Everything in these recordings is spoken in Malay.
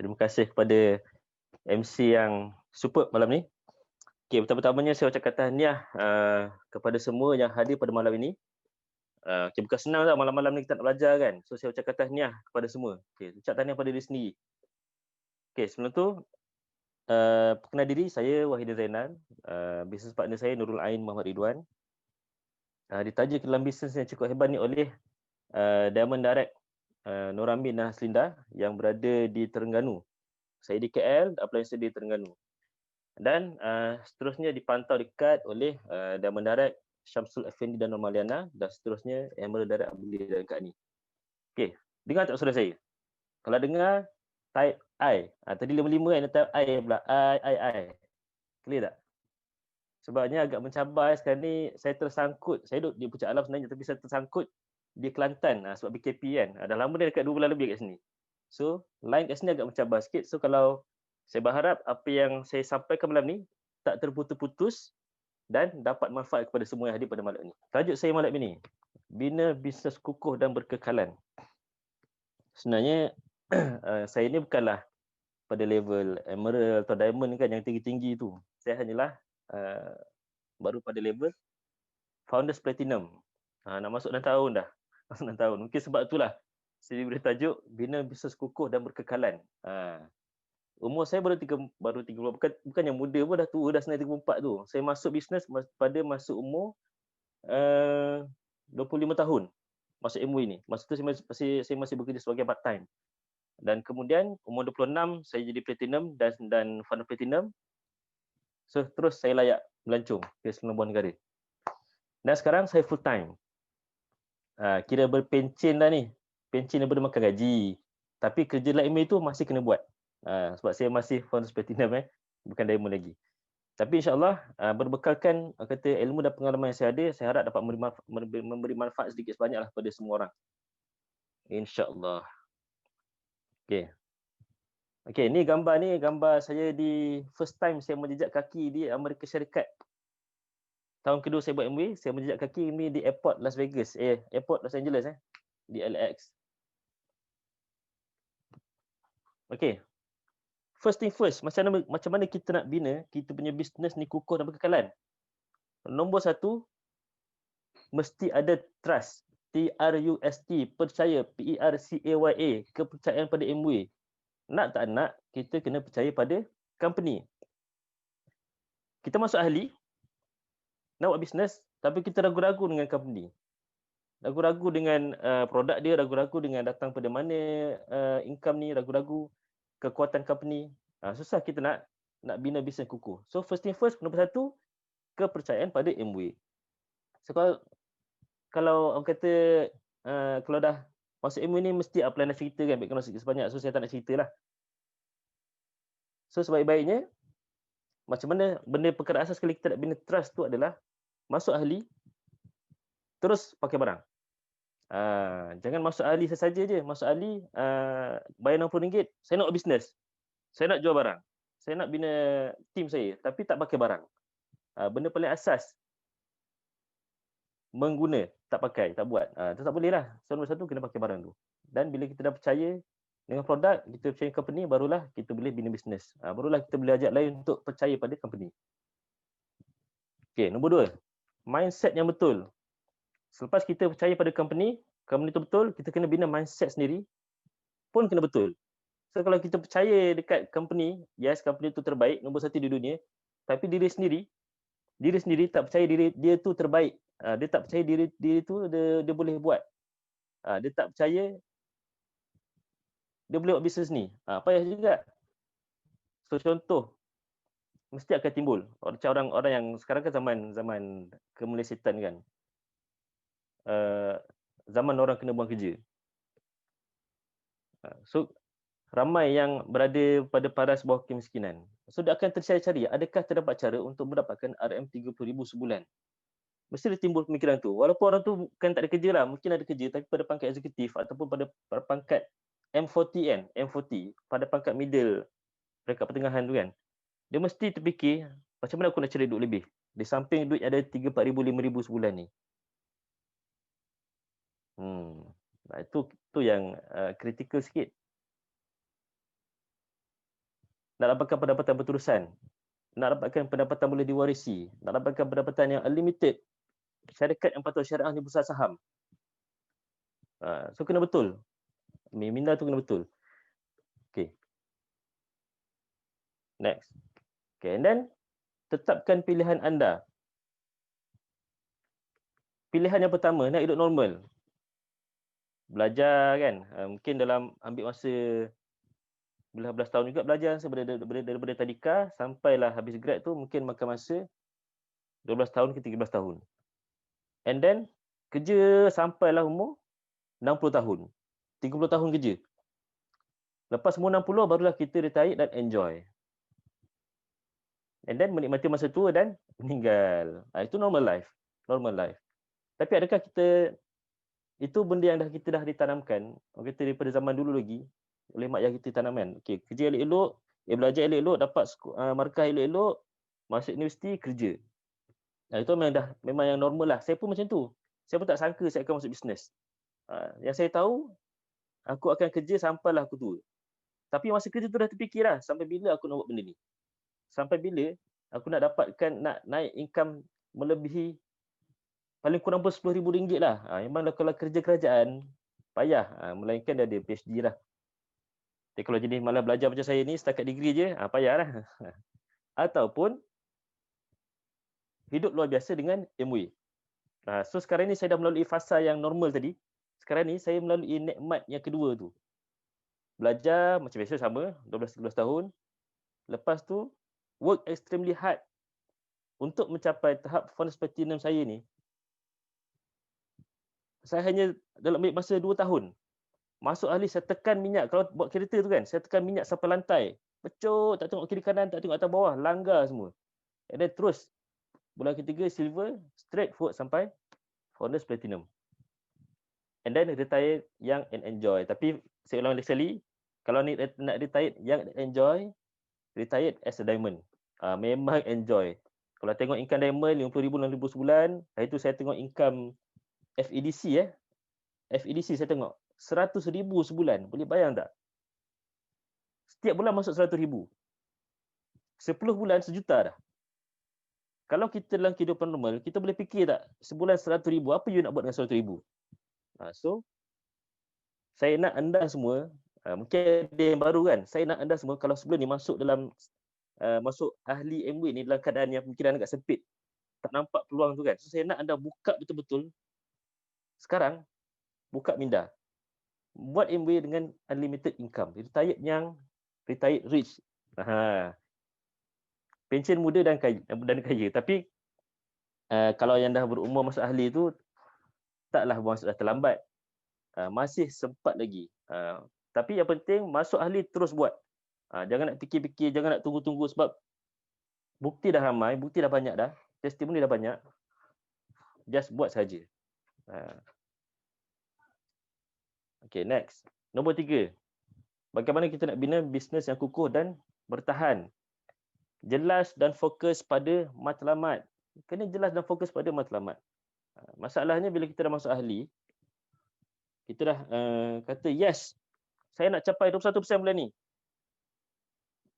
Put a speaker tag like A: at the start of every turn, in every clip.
A: Terima kasih kepada MC yang superb malam ni. Okey, pertama-tamanya saya ucapkan tahniah kepada semua yang hadir pada malam ini. Okey, bukan senang tau malam-malam ni kita nak belajar kan. So saya ucapkan tahniah kepada semua. Okey, ucap tahniah pada diri sendiri. Okey, sebelum tu perkenal diri, saya Wahidin Zainal. Business partner saya Nurul Ain Muhammad Ridwan. Ditaja ke dalam bisnes yang cukup hebat ni oleh Diamond Direct Nur Amin dan Haslinda yang berada di Terengganu. Saya di KL, upline saya di Terengganu. Dan seterusnya dipantau dekat oleh Diamond Direct Syamsul Effendi dan Normaliana, dan seterusnya Emerald Direct Abdul dan Kak Ni. Okey, dengar tak saudara saya? Kalau dengar, type I. Tadi 55 kan, type I pula. I. Clear tak? Sebabnya agak mencabar sekarang ni, saya tersangkut. Saya duduk di Puncak Alam sebenarnya, tapi saya tersangkut di Kelantan sebab BKP kan. Dah lama dah dekat 2 bulan lebih kat sini. So, line kat sini agak mencabar sikit. So, kalau saya berharap apa yang saya sampaikan malam ni tak terputus-putus dan dapat manfaat kepada semua yang hadir pada malam ini. Tajuk saya malam ini, bina bisnes kukuh dan berkekalan. Sebenarnya saya ni bukanlah pada level emerald atau diamond kan yang tinggi-tinggi tu. Saya hanyalah baru pada level founders platinum. Nak masuk 6 tahun dah. Masuk 6 tahun. Mungkin sebab itulah saya diberi tajuk bina bisnes kukuh dan berkekalan. Umur saya baru 30, bukan yang muda pun, dah tua dah sebenarnya 34 tu. Saya masuk bisnes pada masuk umur 25 tahun. Masuk MW ni. Masa tu saya masih bekerja sebagai part time. Dan kemudian umur 26 saya jadi platinum dan founder platinum. So terus saya layak melancong ke seluruh negara. Dan sekarang saya full time. Kira berpencen dah ni. Pencen daripada makan gaji. Tapi kerja lain itu masih kena buat. Sebab saya masih founders platinum bukan diamond lagi. Tapi insyaAllah berbekalkan kata ilmu dan pengalaman yang saya ada, saya harap dapat memberi manfaat sedikit sebanyaklah pada semua orang. InsyaAllah. Okey, ni gambar saya di first time saya menjejak kaki di Amerika Syarikat. Tahun kedua saya buat MBA, saya menjejak kaki ni di airport Las Vegas, airport Los Angeles di LAX. Okey. First thing first, macam mana kita nak bina kita punya bisnes ni kukuh dan berkekalan? Nombor satu, mesti ada trust. TRUST, percaya. PERCAYA, kepercayaan pada MBA. Nak tak nak, kita kena percaya pada company. Kita masuk ahli, nak buat bisnes, tapi kita ragu-ragu dengan company. Ragu-ragu dengan produk dia, ragu-ragu dengan datang pada mana income ni, ragu-ragu kekuatan company. Susah kita nak bina bisnes kukuh. So first thing first, nombor satu, kepercayaan pada MBA. So kalau orang kata kalau dah masuk MBA ni mesti upline nak cerita kan, background sikit sebanyak. So saya tak nak cerita lah. So sebaik-baiknya, macam mana benda perkara asas sekali kita nak bina trust tu adalah masuk ahli, terus pakai barang. Jangan masuk ahli sesaja je. Masuk ahli, bayar RM60, saya nak bisnes. Saya nak jual barang. Saya nak bina tim saya, tapi tak pakai barang. Benda paling asas, mengguna, tak pakai, tak buat. Itu tak boleh lah. So, nombor satu, kena pakai barang tu. Dan bila kita dah percaya dengan produk, kita percaya company, barulah kita boleh bina bisnes. Barulah kita boleh ajak lain untuk percaya pada company. Okey, nombor dua, mindset yang betul. Selepas kita percaya pada company tu betul, kita kena bina mindset sendiri pun kena betul. So kalau kita percaya dekat company, yes company tu terbaik, nombor satu di dunia, tapi diri sendiri tak percaya diri dia tu terbaik. Dia tak percaya diri tu dia boleh buat. Dia tak percaya dia boleh buat bisnes ni. Payah juga. So contoh, mesti akan timbul orang-orang yang sekarang kan zaman kemelesetan kan. Zaman orang kena buang kerja. So ramai yang berada pada paras bawah kemiskinan. So dia akan tercari-cari, adakah terdapat cara untuk mendapatkan RM30,000 sebulan? Mesti dia timbul pemikiran tu. Walaupun orang tu kan tak ada kerja lah, mungkin ada kerja, tapi pada pangkat eksekutif ataupun pada pangkat M40, pada pangkat middle, peringkat pertengahan tu kan, dia mesti terfikir, macam mana aku nak cari duit lebih? Di samping duit ada 3, 4 ribu, 5 ribu sebulan ni. Itu yang kritikal sikit. nak dapatkan pendapatan berterusan, nak dapatkan pendapatan boleh diwarisi, nak dapatkan pendapatan yang unlimited, syarikat yang patut syariah ni bursa saham. So kena betul. Minda tu kena betul. Okay. Next. Okay, and then tetapkan pilihan anda. Pilihan yang pertama, nak hidup normal. Belajar kan, mungkin dalam ambil masa belas tahun juga belajar daripada tadika sampailah habis grad tu mungkin makan masa 12 tahun ke 13 tahun. And then kerja sampailah umur 60 tahun. 30 tahun kerja. Lepas umur 60 barulah kita retire dan enjoy. And then menikmati masa tua dan meninggal. Itu normal life. Normal life. Tapi adakah kita, itu benda yang kita dah ditanamkan, orang kata daripada zaman dulu lagi, oleh mak ayah kita tanamkan. Okay, kerja elok-elok, belajar elok-elok, dapat markah elok-elok, masuk universiti, kerja. Itu memang yang normal lah. Saya pun macam tu. Saya pun tak sangka saya akan masuk bisnes. Yang saya tahu, aku akan kerja sampailah aku tua. Tapi masa kerja tu dah terfikir lah, sampai bila aku nak buat benda ni. Sampai bila aku nak dapatkan, nak naik income melebihi paling kurang pun RM10,000 lah. Memang kalau kerja kerajaan, payah. Melainkan dia ada PhD lah. Tapi kalau jenis malah belajar macam saya ni, setakat degree je, payah lah. Ataupun, hidup luar biasa dengan MWay. So sekarang ni saya dah melalui fasa yang normal tadi. Sekarang ni saya melalui nikmat yang kedua tu. Belajar macam biasa sama, 12-13 tahun. Lepas tu, work extremely hard untuk mencapai tahap Founders Platinum saya ni. Saya hanya dalam masa 2 tahun. Masuk ahli, saya tekan minyak. Kalau buat kereta tu kan, saya tekan minyak sampai lantai. Pecut, tak tengok kiri kanan, tak tengok atas bawah, langgar semua. And then terus, bulan ketiga silver, straight forward sampai Founders Platinum. And then retire young and enjoy. Tapi saya ulang sekali, kalau ni nak retire young and enjoy, retired as a diamond. Memang enjoy. Kalau tengok income diamond RM50,000, RM60,000 sebulan, hari tu saya tengok income FEDC FEDC saya tengok RM100,000 sebulan. Boleh bayang tak? Setiap bulan masuk RM100,000. 10 bulan RM1,000,000 dah. Kalau kita dalam kehidupan normal, kita boleh fikir tak sebulan RM100,000, apa you nak buat dengan RM100,000? So saya nak anda semua, mungkin ada yang baru kan, saya nak anda semua kalau sebelum ni masuk dalam masuk ahli MWay ni dalam keadaan yang fikiran agak sempit, tak nampak peluang tu kan. So saya nak anda buka betul-betul sekarang, buka minda. Buat MWay dengan unlimited income. Retired young, retired rich. Pension muda dan kaya. Tapi kalau yang dah berumur masuk ahli tu, taklah buang sudah terlambat. Masih sempat lagi. Tapi yang penting masuk ahli terus buat. Jangan nak fikir-fikir, jangan nak tunggu-tunggu sebab bukti dah ramai, bukti dah banyak dah, testimoni dah banyak. Just buat saja. Okay, next. Nombor 3. Bagaimana kita nak bina bisnes yang kukuh dan bertahan? Jelas dan fokus pada matlamat. Kena jelas dan fokus pada matlamat. Masalahnya bila kita dah masuk ahli, kita dah kata yes, saya nak capai 21% bulan ni.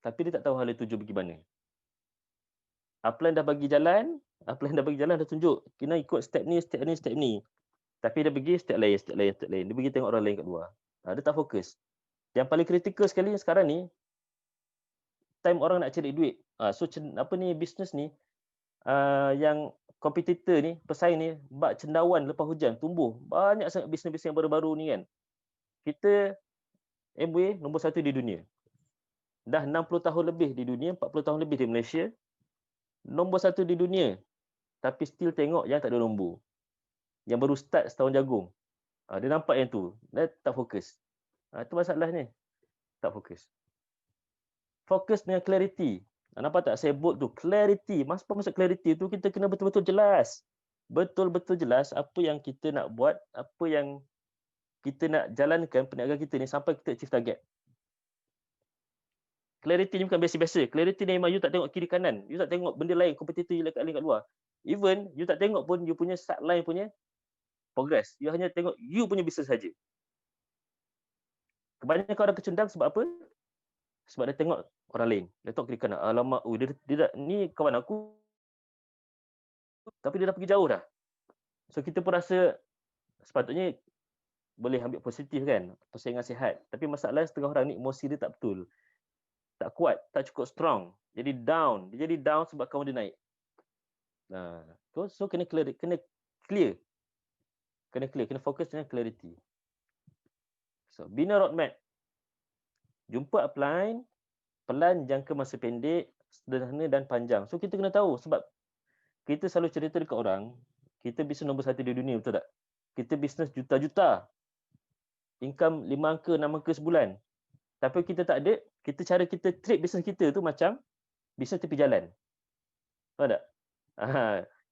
A: Tapi dia tak tahu hala tuju pergi mana. Upline dah bagi jalan, dah tunjuk. Kena ikut step ni, step ni, step ni. Tapi dia pergi step lain. Dia pergi tengok orang lain kat luar. Dia tak fokus. Yang paling kritikal sekali sekarang ni, time orang nak cari duit. So bisnes ni, yang kompetitor ni, pesaing ni, bak cendawan lepas hujan, tumbuh. Banyak sangat bisnes-bisnes yang baru-baru ni kan. Kita, MWay nombor 1 di dunia. Dah 60 tahun lebih di dunia, 40 tahun lebih di Malaysia. Nombor 1 di dunia. Tapi still tengok yang tak ada nombor. Yang baru start setahun jagung. Dia nampak yang tu. Dia tak fokus. Itu masalahnya. Tak fokus. Fokus dengan clarity. Nampak tak saya bold tu? Clarity. Maksud clarity tu kita kena betul-betul jelas. Betul-betul jelas apa yang kita nak buat, apa yang kita nak jalankan perniagaan kita ni sampai kita achieve target. Clarity ni bukan biasa-biasa. Clarity ni memang you tak tengok kiri kanan. You tak tengok benda lain, kompetitor you kat luar. Even you tak tengok pun you punya sideline punya progress. You hanya tengok you punya bisnes saja. Kebanyakan orang kecundang sebab apa? Sebab dia tengok orang lain. Dia tengok kiri kanan. Alamak, dia ni kawan aku, tapi dia dah pergi jauh dah. So kita pun rasa sepatutnya boleh ambil positif kan, persaingan sihat. Tapi masalah setengah orang ni emosi dia tak betul. Tak kuat, tak cukup strong. Jadi down. Dia jadi down sebab kawan dia naik. So kena clear. Kena fokus dengan clarity. So bina roadmap. Jumpa upline, pelan, jangka masa pendek, sederhana dan panjang. So kita kena tahu sebab kita selalu cerita dekat orang, kita bisnes nombor 1 di dunia, betul tak? Kita bisnes juta-juta. Income 5 angka, 6 angka sebulan. Tapi kita tak ada, cara kita treat bisnes kita tu macam bisnes tepi jalan. Tahu tak?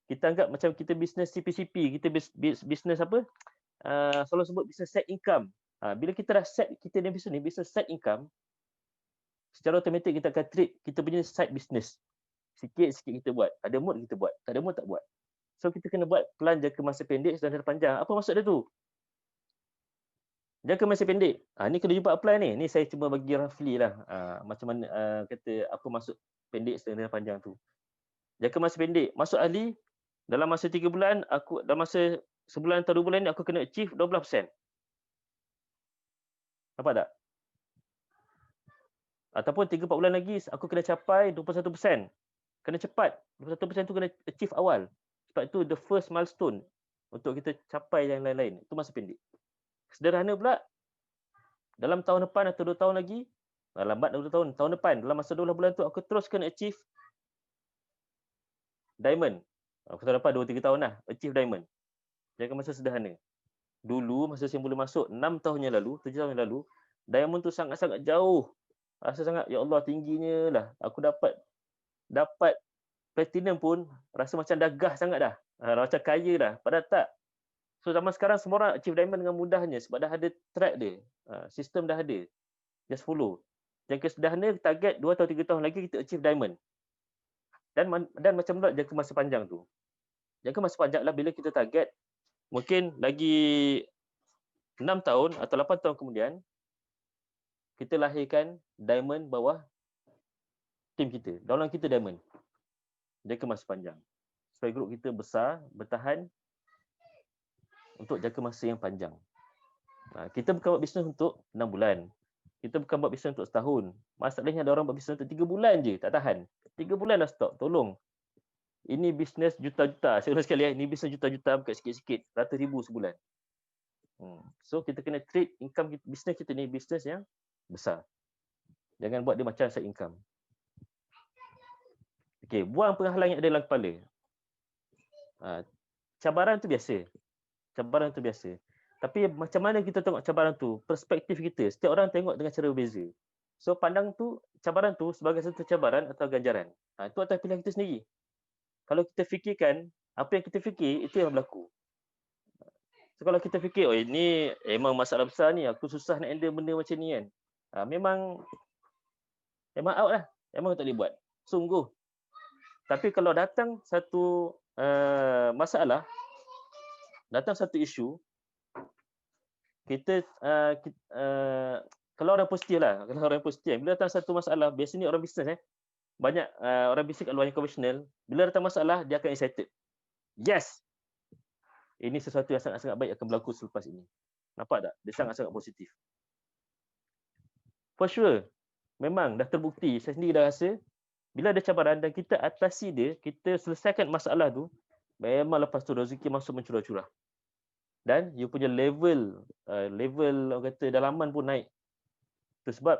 A: Kita anggap macam kita bisnes CPCP, kita bisnes apa? Selalu sebut bisnes set income. Bila kita dah set, kita ni bisnes set income, secara automatik kita akan treat kita punya side business. Sikit-sikit kita buat. Ada mood kita buat. Tak ada mood tak buat. So kita kena buat plan jangka masa pendek dan jangka panjang. Apa maksud dia tu? Jangka masa pendek. Ni kena jumpa apply ni. Ni saya cuma bagi roughly lah. Macam mana kata apa maksud pendek dan panjang tu. Jangka masa pendek. Masuk ahli, dalam masa 3 bulan, dalam masa sebulan atau 2 bulan ni aku kena achieve 12%. Nampak tak? Ataupun 3-4 bulan lagi aku kena capai 21%. Kena cepat. 21% tu kena achieve awal. Sebab itu the first milestone untuk kita capai yang lain-lain. Itu masa pendek. Sederhana pula, dalam tahun depan atau 2 tahun lagi, lambat 2 tahun, tahun depan, dalam masa 12 bulan tu aku terus kena achieve diamond. Aku tak dapat 2-3 tahun lah, achieve diamond. Jangan masa sederhana. Dulu, masa saya mula masuk, 6 tahun yang lalu, 7 tahun yang lalu, diamond tu sangat-sangat jauh. Rasa sangat, ya Allah, tingginya lah. Aku dapat platinum pun, rasa macam dah gah sangat dah. Macam kaya dah. Padahal tak. So, zaman sekarang semua orang achieve diamond dengan mudahnya sebab dah ada track dia. Sistem dah ada. Just follow. Jangka sederhana, target 2 atau 3 tahun lagi kita achieve diamond. Dan macam mana jangka masa panjang tu? Jangka masa panjang lah bila kita target, mungkin lagi 6 tahun atau 8 tahun kemudian, kita lahirkan diamond bawah tim kita. Downline kita diamond. Jangka masa panjang. Supaya grup kita besar, bertahan untuk jangka masa yang panjang. Kita bukan buat bisnes untuk 6 bulan. Kita bukan buat bisnes untuk setahun. Masalahnya ada orang buat bisnes untuk 3 bulan je, tak tahan. 3 bulan dah stop, tolong. Ini bisnes juta-juta. Saya ulang sekali, ini bisnes juta-juta, bukan sikit-sikit. Ratus ribu sebulan. So, kita kena treat income bisnes kita ni, bisnes yang besar. Jangan buat dia macam side income. Okay, buang penghalang yang ada dalam kepala. Cabaran tu biasa. Tapi macam mana kita tengok cabaran tu? Perspektif kita. Setiap orang tengok dengan cara berbeza. So pandang tu, cabaran tu sebagai satu cabaran atau ganjaran. Itu atas pilihan kita sendiri. Kalau kita fikirkan, apa yang kita fikir, itu yang berlaku. So kalau kita fikir, oh ini memang masalah besar ni, aku susah nak handle benda macam ni kan. Memang out lah. Memang tak boleh buat. Sungguh. Tapi kalau datang satu masalah, datang satu isu, kita kalau orang positif lah, bila datang satu masalah, biasanya orang bisnes banyak orang bisnes kat luar yang konvensional, bila datang masalah, dia akan excited. Yes! Ini sesuatu yang sangat-sangat baik akan berlaku selepas ini. Nampak tak? Dia sangat-sangat positif. For sure. Memang dah terbukti, saya sendiri dah rasa, bila ada cabaran dan kita atasi dia, kita selesaikan masalah tu, memang lepas tu rezeki masuk mencurah-curah. Dan you punya level orang kata dalaman pun naik. Itu sebab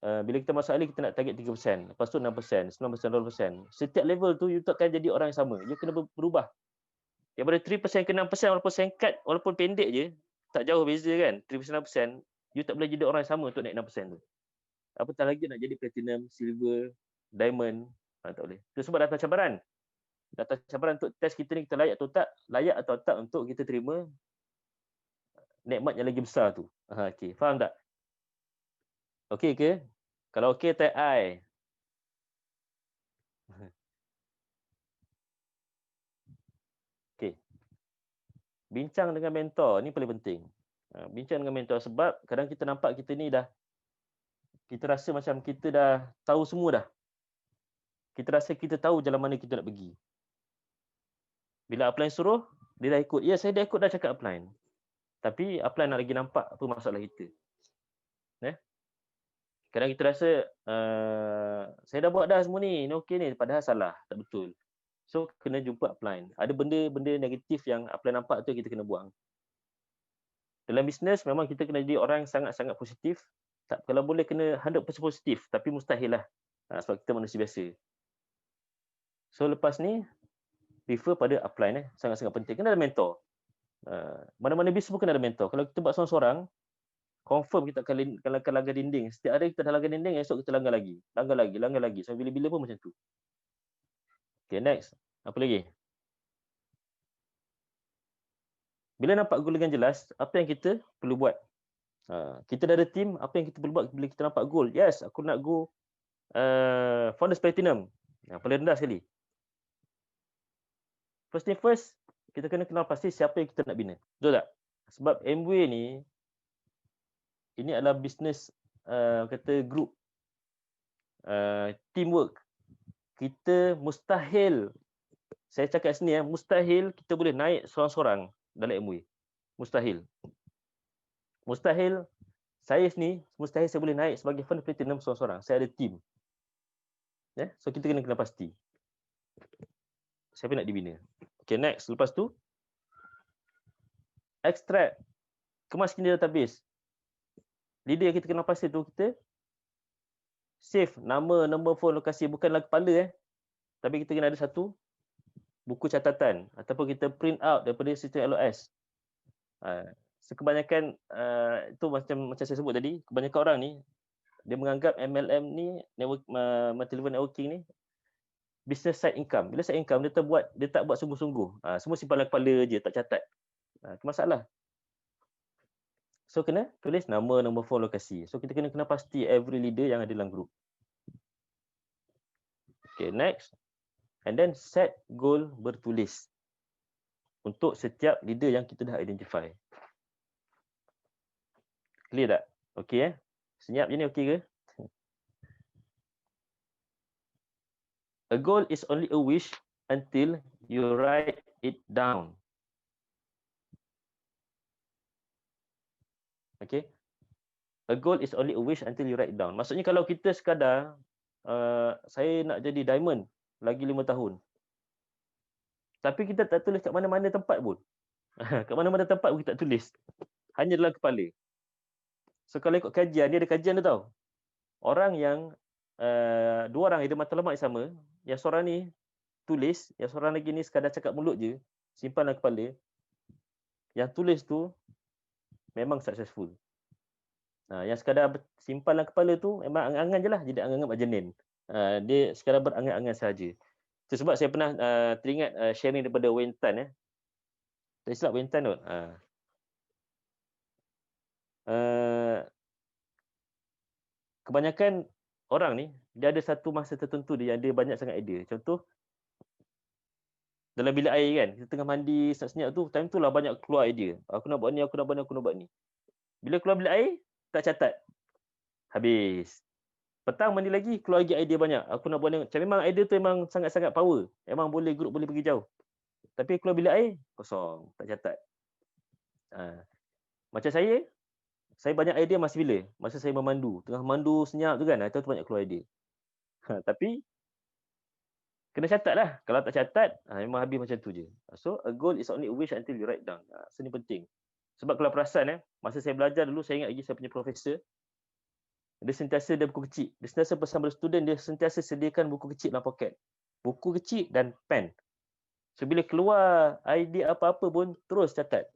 A: bila kita masuk ahli, kita nak target 3%, lepas tu 6%, 9%, 12%. Setiap level tu you takkan jadi orang yang sama. You kena berubah. Daripada 3% ke 6%, walaupun singkat, walaupun pendek je, tak jauh beza kan. 3%, 6%, you tak boleh jadi orang yang sama untuk naik 6% tu. Apatah lagi nak jadi platinum, silver, diamond, tak boleh. Itu sebab datang cabaran. Datang cabaran untuk test kita ni, kita layak atau tak untuk kita terima nikmat yang lagi besar tu. Okey, faham tak? Okey ke? Kalau okey, tag I. Okey. Bincang dengan mentor, ni paling penting. Bincang dengan mentor sebab kadang kita nampak kita ni dah kita rasa macam kita dah tahu semua dah. Kita rasa kita tahu jalan mana kita nak pergi. Bila upline suruh, dia dah ikut. Ya, saya dah ikut dah cakap upline. Tapi upline nak lagi nampak apa masalah kita. Kadang kita rasa, saya dah buat dah semua ni okey ni. Padahal salah, tak betul. So, kena jumpa upline. Ada benda-benda negatif yang upline nampak tu kita kena buang. Dalam bisnes, memang kita kena jadi orang yang sangat-sangat positif. Kalau boleh kena 100% positif. Tapi mustahil lah. Sebab kita manusia biasa. So, lepas ni, refer pada upline. Sangat-sangat penting. Kena ada mentor. Mana-mana bisnes pun kena ada mentor. Kalau kita buat seorang-seorang, confirm kita akan langgar dinding. Setiap hari kita dah langgar dinding, esok kita langgar lagi. Langgar lagi. So, bila-bila pun macam tu. Okay, next. Apa lagi? Bila nampak goal dengan jelas, apa yang kita perlu buat? Kita dah ada team, apa yang kita perlu buat bila kita nampak goal? Yes, aku nak go Founders Platinum. Paling rendah sekali. First thing first, kita kena kenal pasti siapa yang kita nak bina. Betul tak? Sebab Amway ni, ini adalah bisnes kata group. Teamwork. Kita mustahil, saya cakap sini mustahil kita boleh naik seorang-seorang dalam Amway. Mustahil. Mustahil saya sini, mustahil saya boleh naik sebagai Founders Platinum seorang-seorang. Saya ada team. So kita kena pasti. Siapa nak dibina. Okay, next. Lepas tu, extract. Kemas kini database. Leader yang kita kena pasti tu, kita save nama, nombor phone, lokasi. Bukanlah kepala. Tapi kita kena ada satu buku catatan. Ataupun kita print out daripada sistem LOS. Kebanyakan, itu macam saya sebut tadi, kebanyakan orang ni, dia menganggap MLM ni, multi-level networking ni, business side income. Bila side income, dia tak buat sungguh-sungguh. Semua simpan kepala je, tak catat. Itu masalah. So, kena tulis nama, nombor phone, lokasi. So, kita kena pasti every leader yang ada dalam group. Okay, next. And then, set goal bertulis. Untuk setiap leader yang kita dah identify. Clear tak? Okay, senyap je ni, okay ke? A goal is only a wish until you write it down. Okay. A goal is only a wish until you write it down. Maksudnya kalau kita sekadar, saya nak jadi diamond lagi 5 tahun. Tapi kita tak tulis kat mana-mana tempat pun. Kat mana-mana tempat pun kita tak tulis. Hanya dalam kepala. So kalau ikut kajian, dia ada kajian tu tau. Orang yang, 2 orang ada matlamat yang sama, yang seorang ni tulis, yang seorang lagi ni sekadar cakap mulut je, simpan dalam kepala. Yang tulis tu memang successful. Yang sekadar simpan dalam kepala tu memang angan-angan je lah. Jadi angan-angan berjenin. Dia sekadar berangan-angan sahaja. Itu sebab saya pernah teringat sharing daripada Wayne Tan. Tak silap Wayne Tan tu. Kebanyakan orang ni, dia ada satu masa tertentu dia yang dia banyak sangat idea. Contoh, dalam bilik air kan, kita tengah mandi, senyap-senyap tu, time tu lah banyak keluar idea. Aku nak buat ni, aku nak buat ni. Bila keluar bilik air, tak catat. Habis. Petang mandi lagi, keluar lagi idea banyak. Aku nak buat ni. Macam memang idea tu memang sangat-sangat power. Memang boleh, group boleh pergi jauh. Tapi keluar bilik air, kosong. Tak catat. Macam saya banyak idea masa bila? Masa saya memandu. Tengah mandu senyap tu kan, itu banyak keluar idea. Tapi, kena catat lah. Kalau tak catat, memang habis macam tu je. So, a goal is only a wish until you write down. So, ni penting. Sebab kalau perasan, masa saya belajar dulu, saya ingat lagi saya punya profesor, dia sentiasa ada buku kecil. Dia sentiasa pesan pada student, dia sentiasa sediakan buku kecil dalam poket. Buku kecil dan pen. So, bila keluar idea apa-apa pun, terus catat.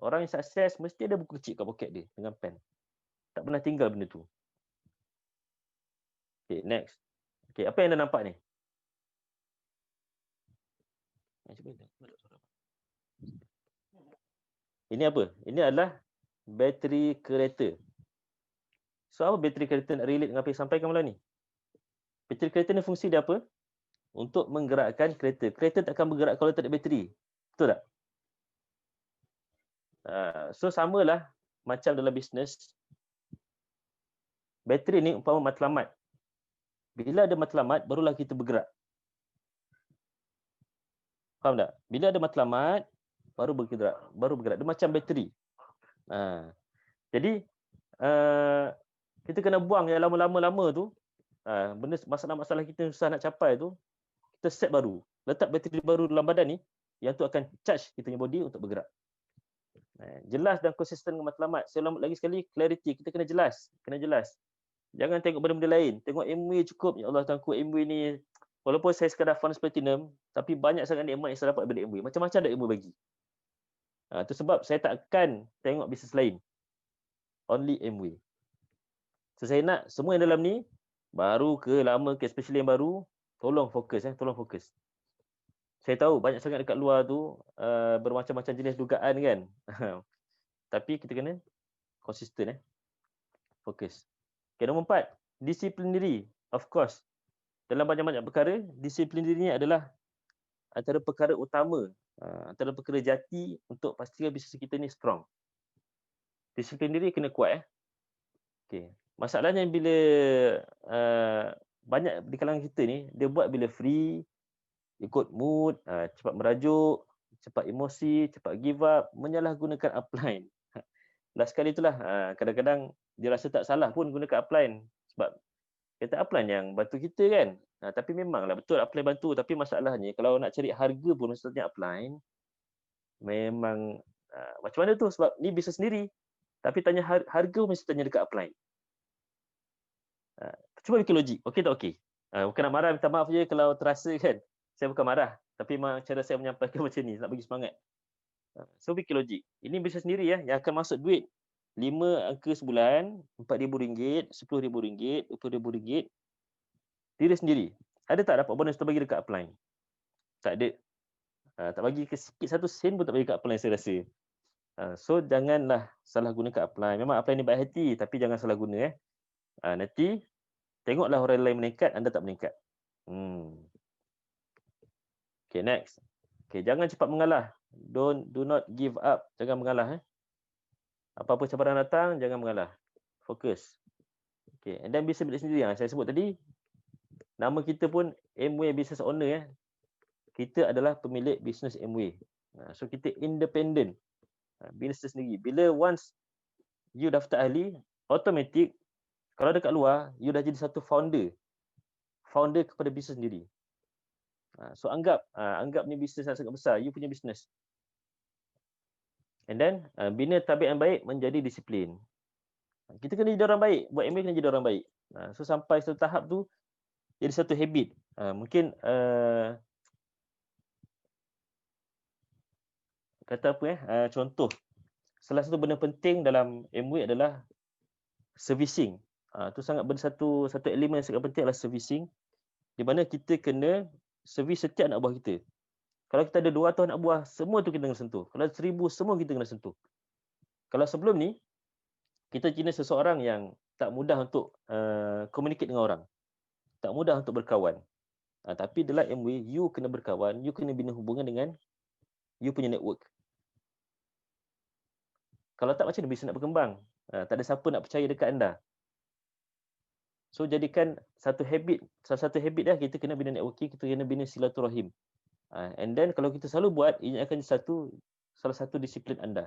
A: Orang yang sukses, mesti ada buku kecil kat poket dia dengan pen. Tak pernah tinggal benda tu. Okay, next. Okay, apa yang anda nampak ni? Ini apa? Ini adalah bateri kereta. So, apa bateri kereta nak relate dengan apa yang sampaikan malam ni? Bateri kereta ni fungsi dia apa? Untuk menggerakkan kereta. Kereta tak akan bergerak kalau tak ada bateri. Betul tak? So, samalah macam dalam bisnes. Bateri ni umpama matlamat. Bila ada matlamat, barulah kita bergerak. Faham tak? Bila ada matlamat, baru bergerak. Dia macam bateri. Jadi, kita kena buang yang lama-lama tu. Benda masalah-masalah kita susah nak capai tu, kita set baru. Letak bateri baru dalam badan ni, yang tu akan charge kita punya body untuk bergerak. Jelas dan konsisten dengan matlamat. Saya ulang lagi sekali, clarity. Kita kena jelas. Jangan tengok benda-benda lain. Tengok MW cukup. Ya Allah, tuanku, MW ni, walaupun saya sekadar Funnest Platinum, tapi banyak sangat nikmat yang saya dapat daripada MW. Macam-macam ada MW bagi. Itu sebab saya takkan tengok bisnes lain. Only MW. So, saya nak semua yang dalam ni, baru ke, lama ke, especially yang baru, tolong fokus. Saya tahu banyak sangat dekat luar tu bermacam-macam jenis dugaan kan. Tapi kita kena konsisten. Fokus. Okay, nombor 4, disiplin diri. Of course. Dalam banyak-banyak perkara, disiplin diri ni adalah antara perkara utama, antara perkara jati untuk pastikan bisnes kita ni strong. Disiplin diri kena kuat. Okay. Masalahnya bila banyak di kalangan kita ni, dia buat bila free, ikut mood, cepat merajuk, cepat emosi, cepat give up, menyalahgunakan upline. Last kali itulah, kadang-kadang dia rasa tak salah pun gunakan upline. Sebab kata upline yang bantu kita kan. Tapi memanglah betul upline bantu. Tapi masalahnya kalau nak cari harga pun maksudnya upline, memang macam mana tu? Sebab ni bisnes sendiri. Tapi tanya harga mesti tanya dekat upline. Cuba bikin logik. Okey tak okey? Bukan nak marah, minta maaf je kalau terasa kan. Saya bukan marah, tapi memang cara saya menyampaikan macam ni, nak bagi semangat. So, bikin logik. Ini bisnes sendiri yang akan masuk duit 5 angka sebulan, RM4,000, RM10,000, RM20,000. Diri sendiri. Ada tak dapat bonus terbagi dekat upline? Tak ada. Tak bagi ke sikit 1 sen pun tak bagi dekat upline saya rasa. So, janganlah salah gunakan upline. Memang upline ni baik hati, tapi jangan salah guna. Nanti, tengoklah orang lain meningkat, anda tak meningkat. Okay, next. Okay, jangan cepat mengalah. Do not give up. Jangan mengalah. Apa-apa cabaran datang, jangan mengalah. Fokus. Okay, and then bisnes sendiri yang saya sebut tadi, nama kita pun MW Business Owner. Kita adalah pemilik bisnes MW. So, kita independent. Bisnes sendiri. Bila once you daftar ahli, automatic, kalau dekat luar, you dah jadi satu founder. Founder kepada bisnes sendiri. So, anggap ni bisnes yang sangat besar. You punya bisnes. And then, bina tabiat yang baik menjadi disiplin. Kita kena jadi orang baik. Buat MBA kena jadi orang baik. So, sampai satu tahap tu, jadi satu habit. Mungkin, kata apa contoh. Salah satu benda penting dalam MBA adalah servicing. Tu sangat satu elemen yang sangat penting adalah servicing. Di mana kita kena servis setiap anak buah kita. Kalau kita ada 200 anak buah, semua tu kita kena sentuh. Kalau 1,000, semua kita kena sentuh. Kalau sebelum ni, kita jenis seseorang yang tak mudah untuk communicate dengan orang. Tak mudah untuk berkawan. Tapi dalam MW, you kena berkawan, you kena bina hubungan dengan you punya network. Kalau tak, macam mana bisnes nak berkembang? Tak ada siapa nak percaya dekat anda. So, jadikan salah satu habit dah, kita kena bina networking, kita kena bina silaturahim. And then, kalau kita selalu buat, ini akan jadi salah satu disiplin anda,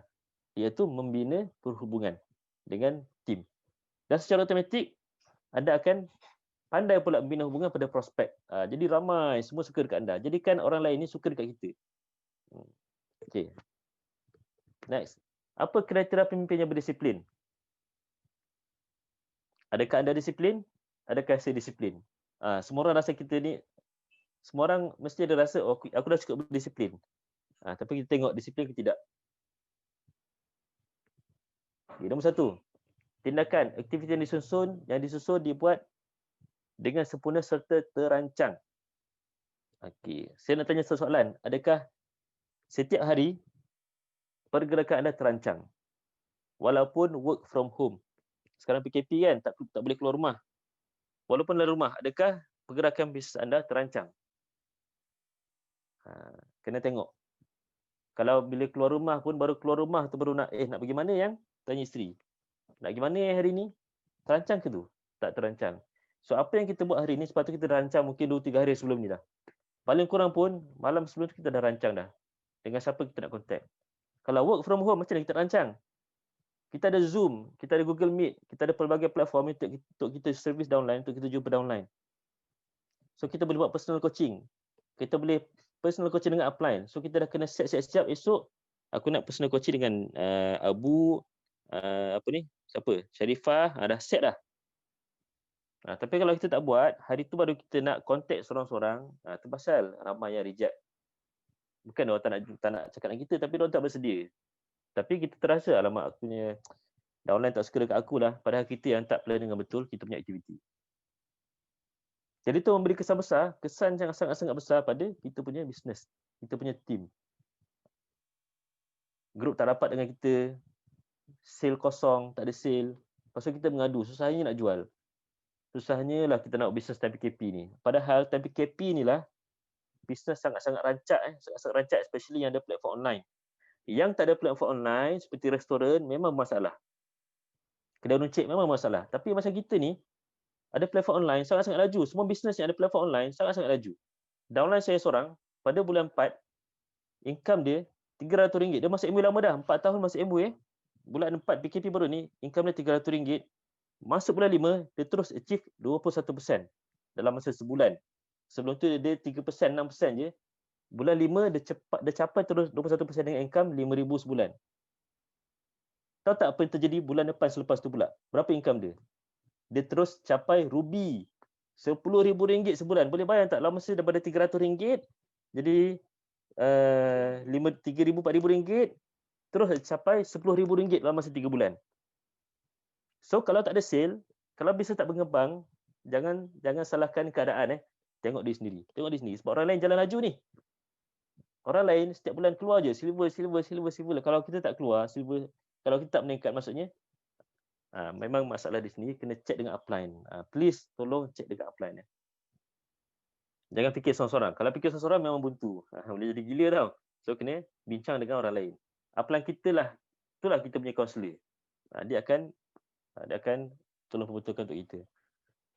A: iaitu membina perhubungan dengan tim. Dan secara automatik, anda akan pandai pula membina hubungan pada prospek. Jadi, ramai, semua suka dekat anda. Jadikan orang lain ni suka dekat kita. Okay. Next. Apa kriteria pemimpin yang berdisiplin? Adakah anda disiplin? Adakah saya disiplin? Semua orang rasa kita ni, semua orang mesti ada rasa, aku dah cukup berdisiplin. Tapi kita tengok disiplin ke tidak. Okay, nombor 1. Tindakan, aktiviti yang disusun dibuat dengan sempurna serta terancang. Okay. Saya nak tanya satu soalan. Adakah setiap hari pergerakan anda terancang? Walaupun work from home. Sekarang PKP kan, tak boleh keluar rumah. Walaupun dalam rumah, adakah pergerakan bisnes anda terancang? Kena tengok. Kalau bila keluar rumah pun, baru keluar rumah tu baru nak pergi mana yang? Tanya isteri. Nak pergi mana hari ni? Terancang ke tu? tak terancang. So apa yang kita buat hari ni sepatutnya kita rancang mungkin 2-3 hari sebelum ni dah. Paling kurang pun malam sebelum tu kita dah rancang dah. Dengan siapa kita nak contact. Kalau work from home macam mana kita rancang? Kita ada Zoom, kita ada Google Meet, kita ada pelbagai platform untuk kita service downline, untuk kita jumpa downline. So kita boleh buat personal coaching. Kita boleh personal coaching dengan upline. So kita dah kena siap-siap esok aku nak personal coaching dengan Abu siapa? Sharifah, dah set dah. Tapi kalau kita tak buat, hari tu baru kita nak contact seorang-seorang, tu pasal ramai yang reject. Bukan orang tak nak cakap dengan kita, tapi orang tak bersedia. Tapi kita terasa, alamak aku punya downline tak suka dekat aku lah. Padahal kita yang tak plan dengan betul kita punya aktiviti. Jadi tu memberi kesan besar, kesan yang sangat-sangat besar pada kita punya bisnes, kita punya team. Grup tak rapat dengan kita, sale kosong, tak ada sale. Lepas tu kita mengadu, susahnya nak jual. Susahnya lah kita nak bisnes time PKP ni. Padahal time PKP ni lah bisnes sangat-sangat rancak, sangat-sangat rancak, especially yang ada platform online. Yang tak ada platform online seperti restoran memang masalah. Kedai runcit memang masalah. Tapi macam kita ni ada platform online sangat-sangat laju. Semua bisnes yang ada platform online sangat-sangat laju. Downline saya seorang pada bulan 4 income dia RM300. Dia masuk MOA lama dah, 4 tahun masuk MOA. Bulan 4 PKP baru ni income dia RM300. Masuk bulan 5, dia terus achieve 21% dalam masa sebulan. Sebelum tu dia 3%, 6% je. Bulan 5 dia capai terus 21% dengan income RM5,000 sebulan. Tahu tak apa yang terjadi bulan depan selepas tu pula? Berapa income dia? Dia terus capai ruby. RM10,000 sebulan. Boleh bayang tak? Lama masa daripada RM300 jadi RM3,000, RM4,000, terus capai RM10,000 dalam masa 3 bulan. So kalau tak ada sale, kalau bisnes tak berkembang, jangan salahkan keadaan. Tengok diri sendiri. Sebab orang lain jalan laju ni. Orang lain setiap bulan keluar je silver. Kalau kita tak keluar silver, kalau kita tak meningkat maksudnya, memang masalah di sini. Kena check dengan upline. Please tolong check dengan upline. Jangan fikir seorang-seorang. Kalau fikir seorang-seorang memang buntu. Boleh jadi gila tau. So kena bincang dengan orang lain. Upline kita lah, itulah kita punya counselor. Dia akan tolong pembetulkan untuk kita.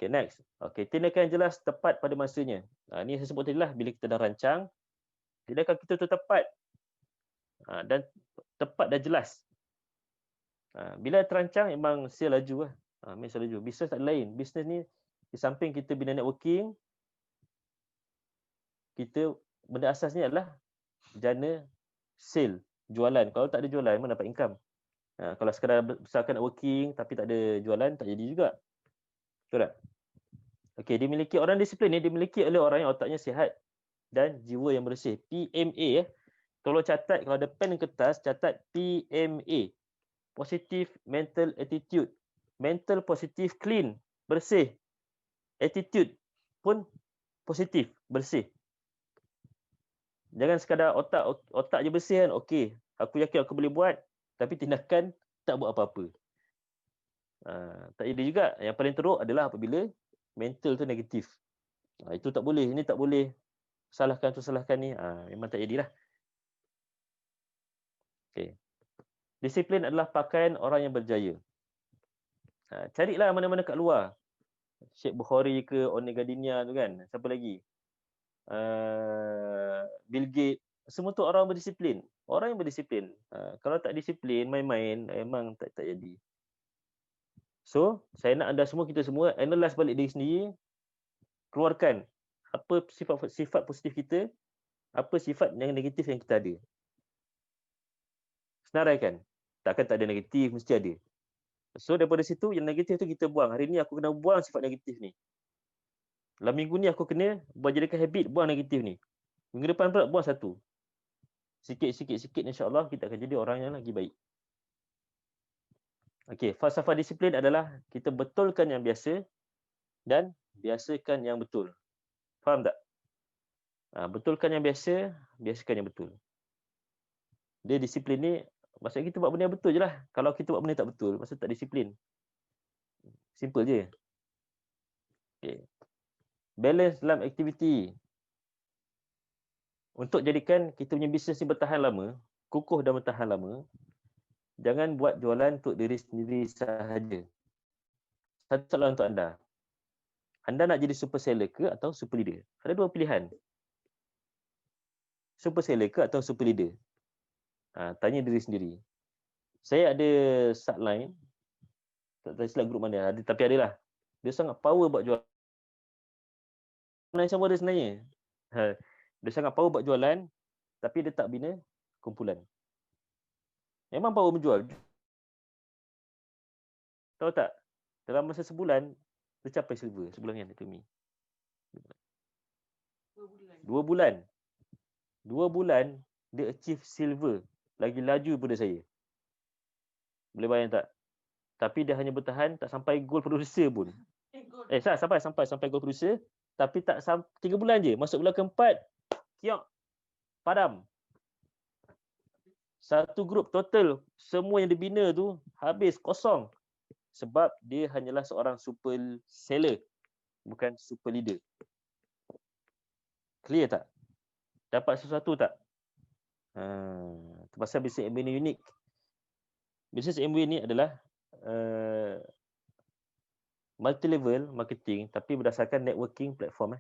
A: Okay, next. Okay, tindakan yang jelas tepat pada masanya. Ini yang saya sebut tadi lah, bila kita dah rancang, tindakan kita tu tepat dan tepat dan jelas. Bila terancang, memang sale laju lah. Sale laju. Bisnes tak lain. Bisnes ni, di samping kita bina networking, kita benda asasnya adalah jana sale, jualan. Kalau tak ada jualan, mana dapat income? Kalau sekadar besarkan networking tapi tak ada jualan, tak jadi juga. Betul tak? Okey, dimiliki orang disiplin ni dimiliki oleh orang yang otaknya sihat dan jiwa yang bersih. PMA. Tolong catat, kalau ada pen dan kertas, catat PMA. Positive mental attitude. Mental positif, clean, bersih. Attitude pun positif, bersih. Jangan sekadar otak je bersih kan. Okey, aku yakin aku boleh buat, tapi tindakan tak buat apa-apa. Tak jadi juga. Yang paling teruk adalah apabila mental tu negatif. Itu tak boleh, ini tak boleh. Salahkan ni. Memang tak jadilah. Okay. Disiplin adalah pakaian orang yang berjaya. Carilah mana-mana kat luar. Syekh Bukhari ke, Onig Gardenia tu kan. Siapa lagi? Bill Gates. Semua tu orang berdisiplin. Orang yang berdisiplin. Kalau tak disiplin, main-main, memang tak jadi. So, saya nak anda semua, kita semua, analyse balik diri sendiri. Keluarkan apa sifat positif kita, apa sifat yang negatif yang kita ada. Senaraikan. Takkan tak ada negatif, mesti ada. So, daripada situ, yang negatif tu kita buang. Hari ni aku kena buang sifat negatif ni. Dalam minggu ni aku kena jadikan habit, buang negatif ni. Minggu depan pula buang satu. Sikit-sikit insya-Allah kita akan jadi orang yang lagi baik. Okey, falsafah disiplin adalah kita betulkan yang biasa dan biasakan yang betul. Faham tak? Betulkan yang biasa, biasakan yang betul. Dia disiplin ni, maksudnya kita buat benda yang betul je lah. Kalau kita buat benda yang tak betul, maksudnya tak disiplin. Simple je. Okay. Balance dalam aktiviti. Untuk jadikan kita punya bisnes ni bertahan lama, kukuh dan bertahan lama, jangan buat jualan untuk diri sendiri sahaja. Satu soalan untuk anda. Anda nak jadi super seller ke atau super leader? Ada dua pilihan. Super seller ke atau super leader? Tanya diri sendiri. Saya ada subline, tak silap grup mana, tapi adalah. Dia sangat power buat jualan. Lain sama dia sebenarnya. Dia sangat power buat jualan, tapi dia tak bina kumpulan. Memang power menjual. Tahu tak? Dalam masa sebulan, dia capai silver. Sebulan kan, itu Mi. 2 bulan. 2 bulan, dia achieve silver. Lagi laju daripada saya. Boleh bayang tak? Tapi dia hanya bertahan, tak sampai gold producer pun. Sampai gold producer. Tapi tak 3 bulan je. Masuk bulan keempat, kiok, padam. Satu grup total, semua yang dibina tu, habis, kosong. Sebab dia hanyalah seorang super seller. Bukan super leader. Clear tak? Dapat sesuatu tak? Pasal bisnes MBA ni unik. Bisnes MBA ni adalah multi-level marketing tapi berdasarkan networking platform.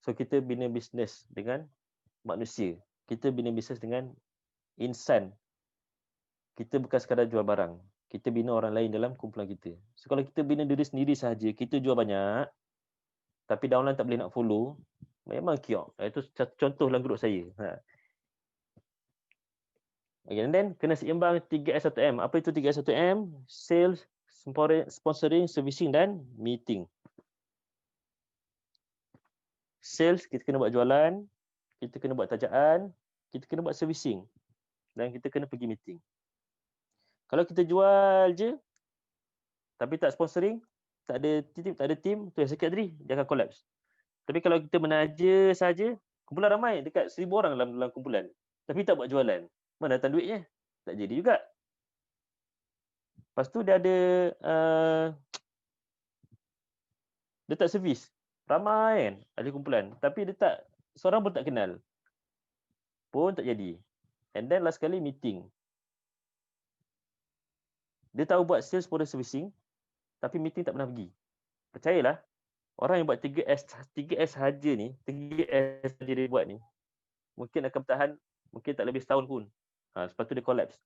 A: So kita bina bisnes dengan manusia. Kita bina bisnes dengan insan. Kita bukan sekadar jual barang. Kita bina orang lain dalam kumpulan kita. So kalau kita bina diri sendiri sahaja, kita jual banyak, tapi downline tak boleh nak follow, memang kiok. Itu contoh dalam grup saya. Okay, and then kena seimbang 3S1M. Apa itu 3S1M? Sales, sponsoring, servicing dan meeting. Sales, kita kena buat jualan, kita kena buat tajaan, kita kena buat servicing dan kita kena pergi meeting. Kalau kita jual je tapi tak sponsoring, tak ada team, tu yang saya cakap tadi, dia akan collapse. Tapi kalau kita menaja saja, kumpulan ramai, dekat 1,000 orang dalam kumpulan, tapi tak buat jualan, mana datang duitnya? Tak jadi juga. Lepas tu dia ada dia tak servis. Ramai kan ahli kumpulan, tapi dia tak, seorang pun tak kenal. Pun tak jadi. And then last kali meeting. Dia tahu buat sales for servicing, tapi meeting tak pernah pergi. Percayalah, orang yang buat 3S saja ni, 3S saja dia buat ni, mungkin akan bertahan, mungkin tak lebih setahun pun. Lepas tu dia collapse.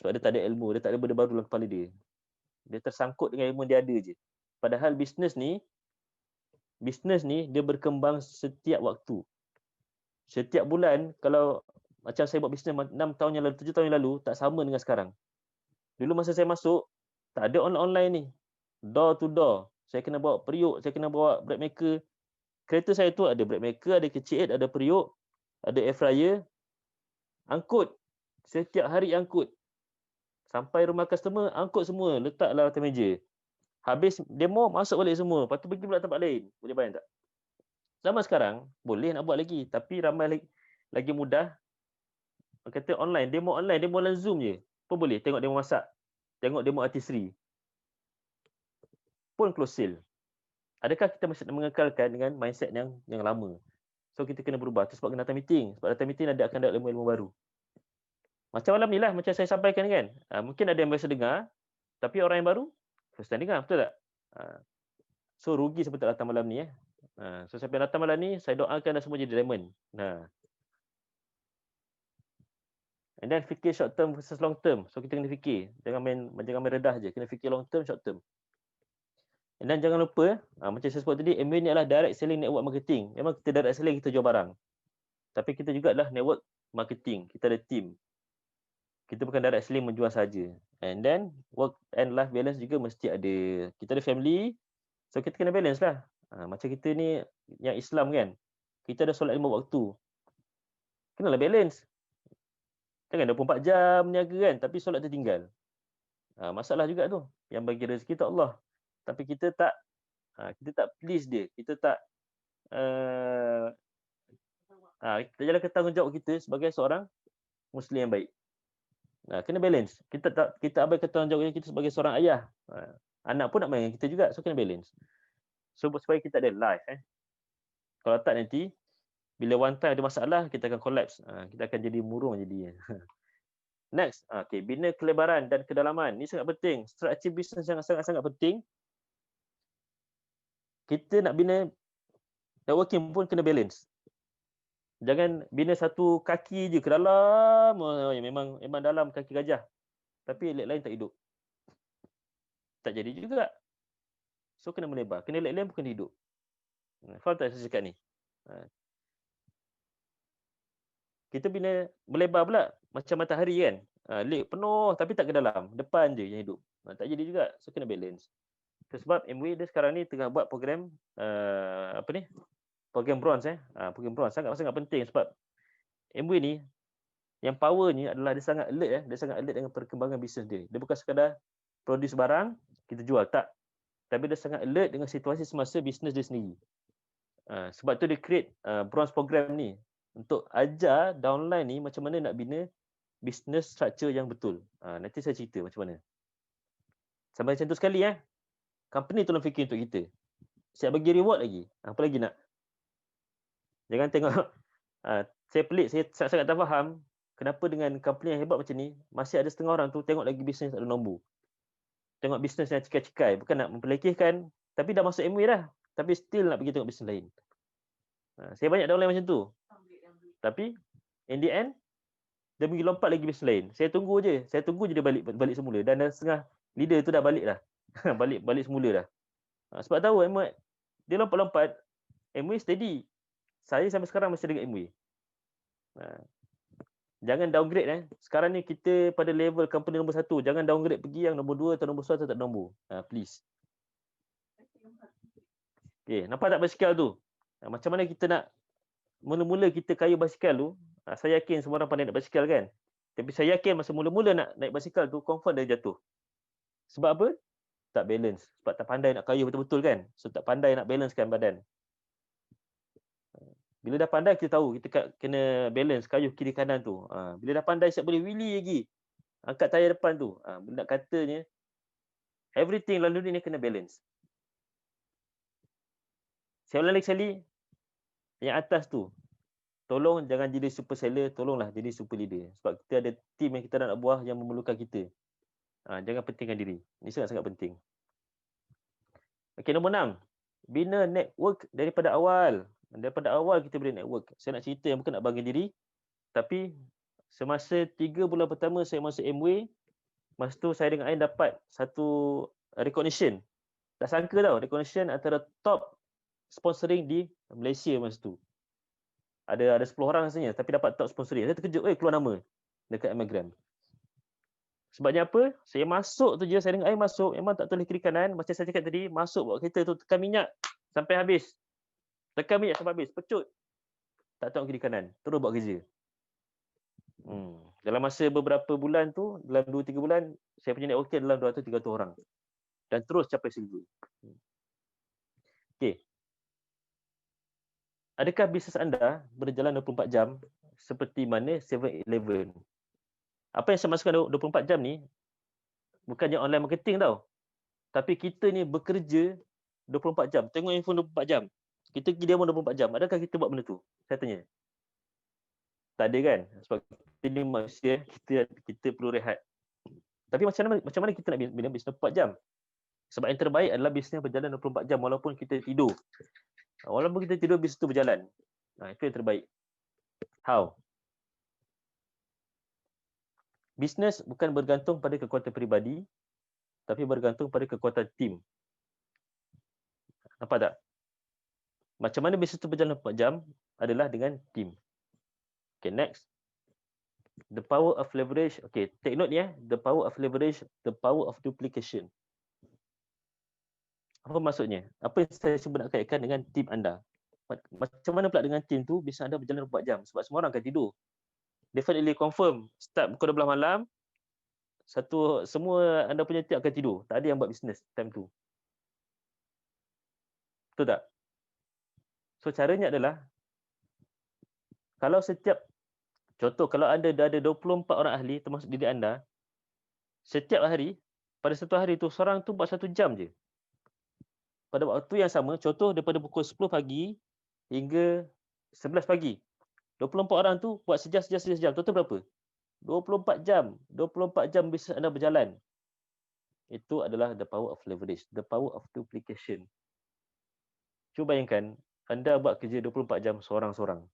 A: Sebab dia tak ada ilmu, dia tak ada benda baru dalam kepala dia. Dia tersangkut dengan ilmu dia ada je. Padahal bisnes ni dia berkembang setiap waktu. Setiap bulan, kalau macam saya buat bisnes 6 tahun yang lalu, 7 tahun yang lalu, tak sama dengan sekarang. Dulu masa saya masuk, tak ada online ni. Door to door. Saya kena bawa periuk, saya kena bawa bread maker. Kereta saya tu ada bread maker, ada kecil, ada periuk, ada air fryer. Angkut. Setiap hari angkut. Sampai rumah customer, angkut semua. Letaklah atas meja. Habis demo, masuk balik semua. Lepas tu pergi pula tempat lain. Boleh bayang tak? Zaman sekarang, boleh nak buat lagi. Tapi ramai lagi mudah. Kata online, demo online Zoom je. Pun boleh. Tengok demo masak. Tengok demo artistry. Pun close sale. Adakah kita masih mengekalkan dengan mindset yang lama? So kita kena berubah. Itu sebab kena datang meeting. Sebab datang meeting akan ada ilmu-ilmu baru. Macam malam ni lah, macam saya sampaikan kan. Mungkin ada yang biasa dengar, tapi orang yang baru, first time dengar, betul tak? So rugi sebab tak datang malam ni. So siapa yang datang malam ni, saya doakan dah semua jadi diamond. And then fikir short term versus long term. So kita kena fikir. Jangan main redah je. Kena fikir long term, short term. And then jangan lupa, macam saya sebut tadi, MBA ni adalah direct selling network marketing. Memang kita direct selling, kita jual barang. Tapi kita juga adalah network marketing. Kita ada team. Kita bukan direct selling menjual saja. And then work and life balance juga mesti ada. Kita ada family, so kita kena balance lah. Macam kita ni yang Islam kan, kita ada solat 5 waktu. Kenalah balance. Jangan 24 jam niaga kan, tapi solat tertinggal. Masalah juga tu. Yang bagi rezeki tu Allah. Tapi kita tak please dia. Kita tak kita jalankan tanggungjawab kita sebagai seorang Muslim yang baik. Kena balance. Kita abaikan tanggungjawab kita sebagai seorang ayah. Anak pun nak main dengan kita juga. So kena balance. So supaya kita ada life. Kalau tak nanti, bila one time ada masalah, kita akan collapse. Kita akan jadi murung jadinya. Next, okay, bina kelebaran dan kedalaman. Ini sangat penting. Struktur bisnes sangat penting. Kita nak bina networking pun kena balance. Jangan bina satu kaki je ke dalam, memang dalam kaki gajah. Tapi leg lain tak hidup. Tak jadi juga. So kena melebar. Kena leg lain pun kena hidup. Faham tak saya cakap ni? Kita bina melebar pula macam matahari kan. Leg penuh tapi tak ke dalam. Depan je yang hidup. Tak jadi juga. So kena balance. Sebab MWay dia sekarang ni tengah buat program program bronze program bronze sangat penting sebab MWay ni yang powernya adalah dia sangat alert dia sangat alert dengan perkembangan bisnes dia. Dia bukan sekadar produce barang kita jual tak. Tapi dia sangat alert dengan situasi semasa bisnes dia sendiri. Sebab tu dia create bronze program ni untuk ajar downline ni macam mana nak bina business structure yang betul. Nanti saya cerita macam mana. Sampai macam tu sekali company tolong fikir untuk kita. Siap bagi reward lagi. Apa lagi nak? Jangan tengok saya pelik, saya sangat tak faham kenapa dengan company yang hebat macam ni masih ada setengah orang tu tengok lagi bisnes ada nombor. Tengok bisnes yang cikai-cikai, bukan nak memperlekehkan, tapi dah masuk MWay dah. Tapi still nak pergi tengok bisnes lain. Saya banyak downline macam tu. Tapi in the end dia pergi lompat lagi bisnes lain. Saya tunggu je dia balik semula dan dah setengah leader tu dah balik dah. balik semula dah. Sebab tahu MWay dia lompat-lompat, MWay steady. Saya sampai sekarang masih dengan MWay. Jangan downgrade Sekarang ni kita pada level company nombor 1. Jangan downgrade pergi yang nombor 2 atau nombor 1 atau tak nombor. Please. Okay, nampak tak basikal tu? Macam mana kita nak mula-mula kita kaya basikal tu, saya yakin semua orang pandai naik basikal kan? Tapi saya yakin masa mula-mula nak naik basikal tu, confirm dia jatuh. Sebab apa? Tak balance. Sebab tak pandai nak kayuh betul-betul kan? So tak pandai nak balancekan badan. Bila dah pandai kita tahu kita kena balance kayuh kiri kanan tu. Bila dah pandai siap boleh wheelie lagi. Angkat tayar depan tu. Nak katanya everything dalam dunia ni kena balance. Saya ulang lagi sekali. Yang atas tu. Tolong jangan jadi super seller, tolonglah jadi super leader. Sebab kita ada team yang kita nak buat yang memerlukan kita. Jangan pentingkan diri. Ini sangat-sangat penting. Okey, nombor 6. Bina network daripada awal. Daripada awal kita bina network. Saya nak cerita yang bukan nak bangga diri. Tapi semasa 3 bulan pertama saya masuk MWay, masa tu saya dengan Ain dapat satu recognition. Tak sangka tau, recognition antara top sponsoring di Malaysia masa tu. Ada 10 orang rasanya tapi dapat top sponsoring. Saya terkejut, keluar nama dekat Amagram. Sebabnya apa? Saya masuk tu je, saya dengan Ain masuk, memang tak tulis kiri kanan. Macam saya cakap tadi, masuk bawa kereta tu, tekan minyak sampai habis. Tekan minyak sampai habis, pecut. Tak tengok kiri kanan, terus buat kerja. Dalam masa beberapa bulan tu, dalam 2-3 bulan, saya punya networking dalam 200-300 orang. Dan terus capai silver. Okey. Adakah bisnes anda berjalan 24 jam seperti mana 7-Eleven? Apa yang saya masukkan 24 jam ni, bukannya online marketing tau. Tapi kita ni bekerja 24 jam. Tengok handphone 24 jam. Kita pergi demo 24 jam. Adakah kita buat benda tu? Saya tanya. Tak ada kan? Sebab kita ni manusia, kita perlu rehat. Tapi macam mana kita nak bina bisnes 24 jam? Sebab yang terbaik adalah bisnes berjalan 24 jam walaupun kita tidur. Walaupun kita tidur, bisnes tu berjalan. Itu yang terbaik. How? Bisnes bukan bergantung pada kekuatan peribadi, tapi bergantung pada kekuatan tim. Nampak tak? Macam mana bisnes tu berjalan 4 jam adalah dengan tim. Okay, next. The power of leverage. Okay, take note ni The power of leverage, the power of duplication. Apa maksudnya? Apa yang saya cuba nak kaitkan dengan tim anda? Macam mana pula dengan tim tu bisnes anda berjalan 4 jam? Sebab semua orang akan tidur. Definitely confirm. Start pukul 12 malam, semua anda punya tim akan tidur. Tak ada yang buat bisnes time tu. Betul tak? So caranya adalah, kalau contoh kalau anda dah ada 24 orang ahli termasuk diri anda, setiap hari, pada satu hari tu, seorang tu buat 1 jam je. Pada waktu yang sama, contoh daripada pukul 10 pagi hingga 11 pagi. 24 orang tu buat sejam. Total berapa? 24 jam. 24 jam bisnes anda berjalan. Itu adalah the power of leverage, the power of duplication. Cuba bayangkan, anda buat kerja 24 jam seorang-seorang.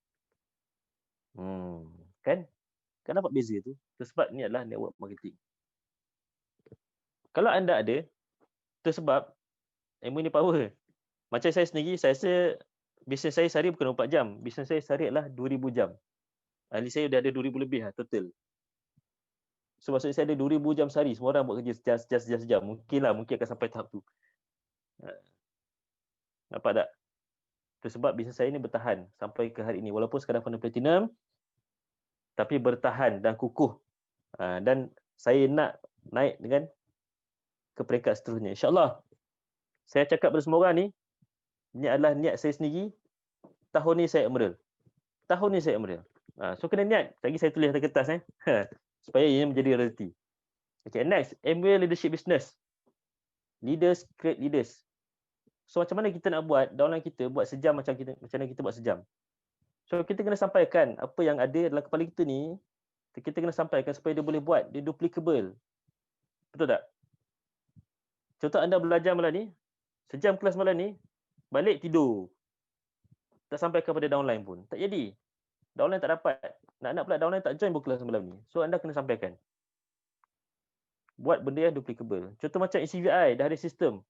A: Kan? Kan dapat beza tu? Sebab ni adalah network marketing. Kalau anda ada, sebab ilmu ni power. Macam saya sendiri, saya rasa bisnes saya sehari bukan 24 jam. Bisnes saya sehari adalah 2,000 jam. Ahli saya dah ada 2,000 lebih lah total. So maksudnya saya ada 2,000 jam sehari. Semua orang buat kerja sejam. Mungkin akan sampai tahap tu. Nampak tak? Itu sebab bisnes saya ni bertahan sampai ke hari ini. Walaupun sekarang penuh platinum, tapi bertahan dan kukuh. Dan saya nak naik dengan ke peringkat seterusnya. InsyaAllah. Saya cakap kepada semua orang ni, ini adalah niat saya sendiri. Tahun ni saya emerald. So kena niat. Lagi saya tulis atas kertas supaya ini menjadi realiti. Okay, next. Amway Leadership Business. Leaders create leaders. So macam mana kita nak buat downline kita buat sejam macam mana kita buat sejam. So kita kena sampaikan apa yang ada dalam kepala kita ni, kita kena sampaikan supaya dia boleh buat, dia duplicable. Betul tak? Contoh anda belajar malam ni, sejam kelas malam ni, balik tidur. Tak sampaikan pada downline pun. Tak jadi. Downline tak dapat. Nak pula downline tak join kelas malam ni. So anda kena sampaikan. Buat benda yang duplicable. Contoh macam ECVI, dah ada sistem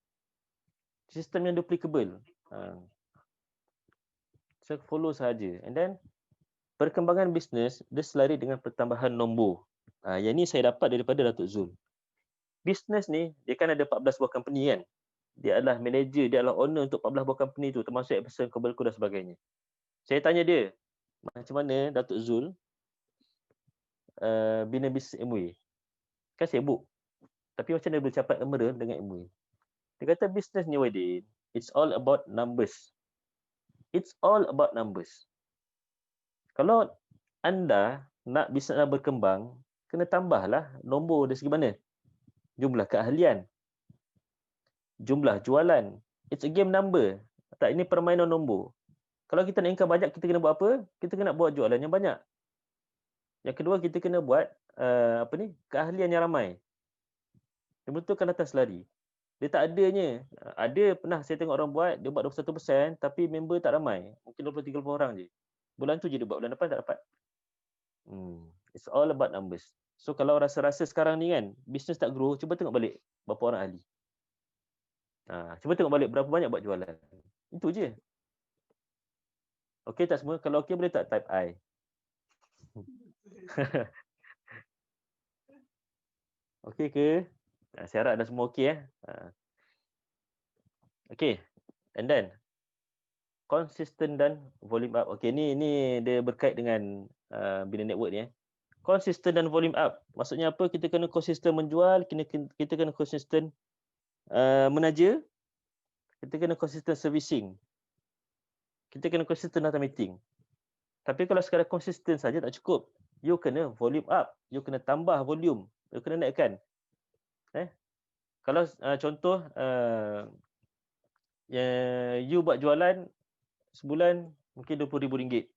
A: yang duplicable. So follow sahaja. And then perkembangan bisnes dia selari dengan pertambahan nombor. Yang ni saya dapat daripada Datuk Zul. Bisnes ni dia kan ada 14 buah company kan. Dia adalah manager, dia adalah owner untuk 14 buah company tu, termasuk Epson, Kobelco dan sebagainya. Saya tanya dia, macam mana Datuk Zul bina bisnes Amway? Kan sibuk. Tapi macam mana dia boleh capai emerald dengan Amway? Dia kata bisnes ni Wadin, it's all about numbers. It's all about numbers. Kalau anda nak bisnes anda berkembang, kena tambahlah nombor dari segi mana? Jumlah keahlian, jumlah jualan. It's a game number. Tak, ini permainan nombor. Kalau kita nak income banyak, kita kena buat apa? Kita kena buat jualan yang banyak. Yang kedua, kita kena buat keahlian yang ramai. Yang betul kan atas lari. Dia tak adanya. Ada pernah saya tengok orang buat, dia buat 21%, tapi member tak ramai. Mungkin 20-30 orang je. Bulan tu je dia buat, bulan depan tak dapat. It's all about numbers. So kalau rasa-rasa sekarang ni kan, bisnes tak grow, cuba tengok balik berapa orang ahli. Cuba tengok balik berapa banyak buat jualan. Itu je. Okey tak semua? Kalau okey boleh tak type I? Okey ke? Saya harap dah semua okey Okey. And then consistent dan volume up. Okey, ni dia berkait dengan bina network ni Consistent dan volume up. Maksudnya apa? Kita kena konsisten menjual, kita kena konsisten menaja, kita kena konsisten servicing. Kita kena konsisten datang meeting. Tapi kalau sekadar konsisten saja tak cukup. You kena volume up, you kena tambah volume, you kena naikkan. Kalau contoh you buat jualan sebulan mungkin RM20,000.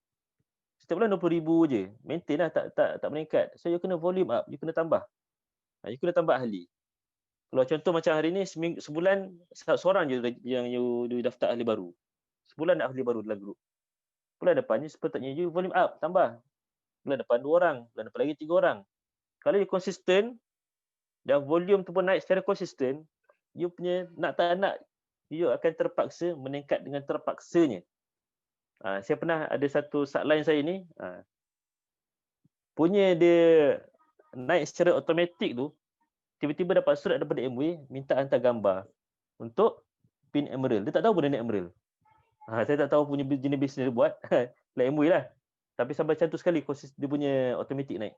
A: Setiap bulan RM20,000 je. Maintain lah, tak meningkat. So you kena volume up, you kena tambah. You kena tambah ahli. Kalau contoh macam hari ni sebulan seorang je yang you daftar ahli baru. Sebulan nak ahli baru dalam grup. Bulan depannya sepatutnya you volume up, tambah. Bulan depan 2 orang, bulan depan lagi 3 orang. Kalau you konsisten dan volume tu pun naik secara konsisten, you punya nak tak nak, you akan terpaksa meningkat dengan terpaksanya. Saya pernah ada satu subline saya ni, punya dia naik secara automatik tu, tiba-tiba dapat surat daripada Amway, minta hantar gambar untuk pin Emerald. Dia tak tahu benda ni Emerald. Saya tak tahu punya jenis bisnes dia buat. Like Amway lah. Tapi sampai macam tu sekali, dia punya automatik naik.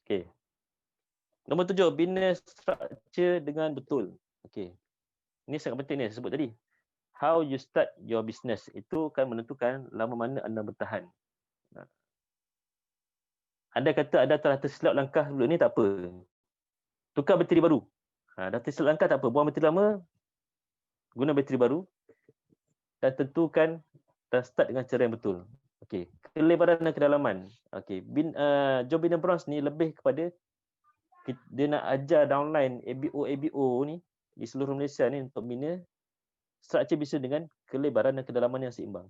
A: Okay. Nombor 7, bina structure dengan betul. Okay. Ini sangat penting ni, saya sebut tadi. How you start your business. Itu akan menentukan lama mana anda bertahan. Anda kata anda telah tersilap langkah dulu ni, tak apa. Tukar bateri baru. Dah tersilap langkah, tak apa. Buang bateri lama, guna bateri baru. Dan tentukan dan start dengan cara yang betul. Okey, kelebaran dan kedalaman. Okey, job bina bronze ni lebih kepada dia nak ajar downline ABO ni di seluruh Malaysia ni untuk bina struktur bisnes dengan kelebaran dan kedalaman yang seimbang.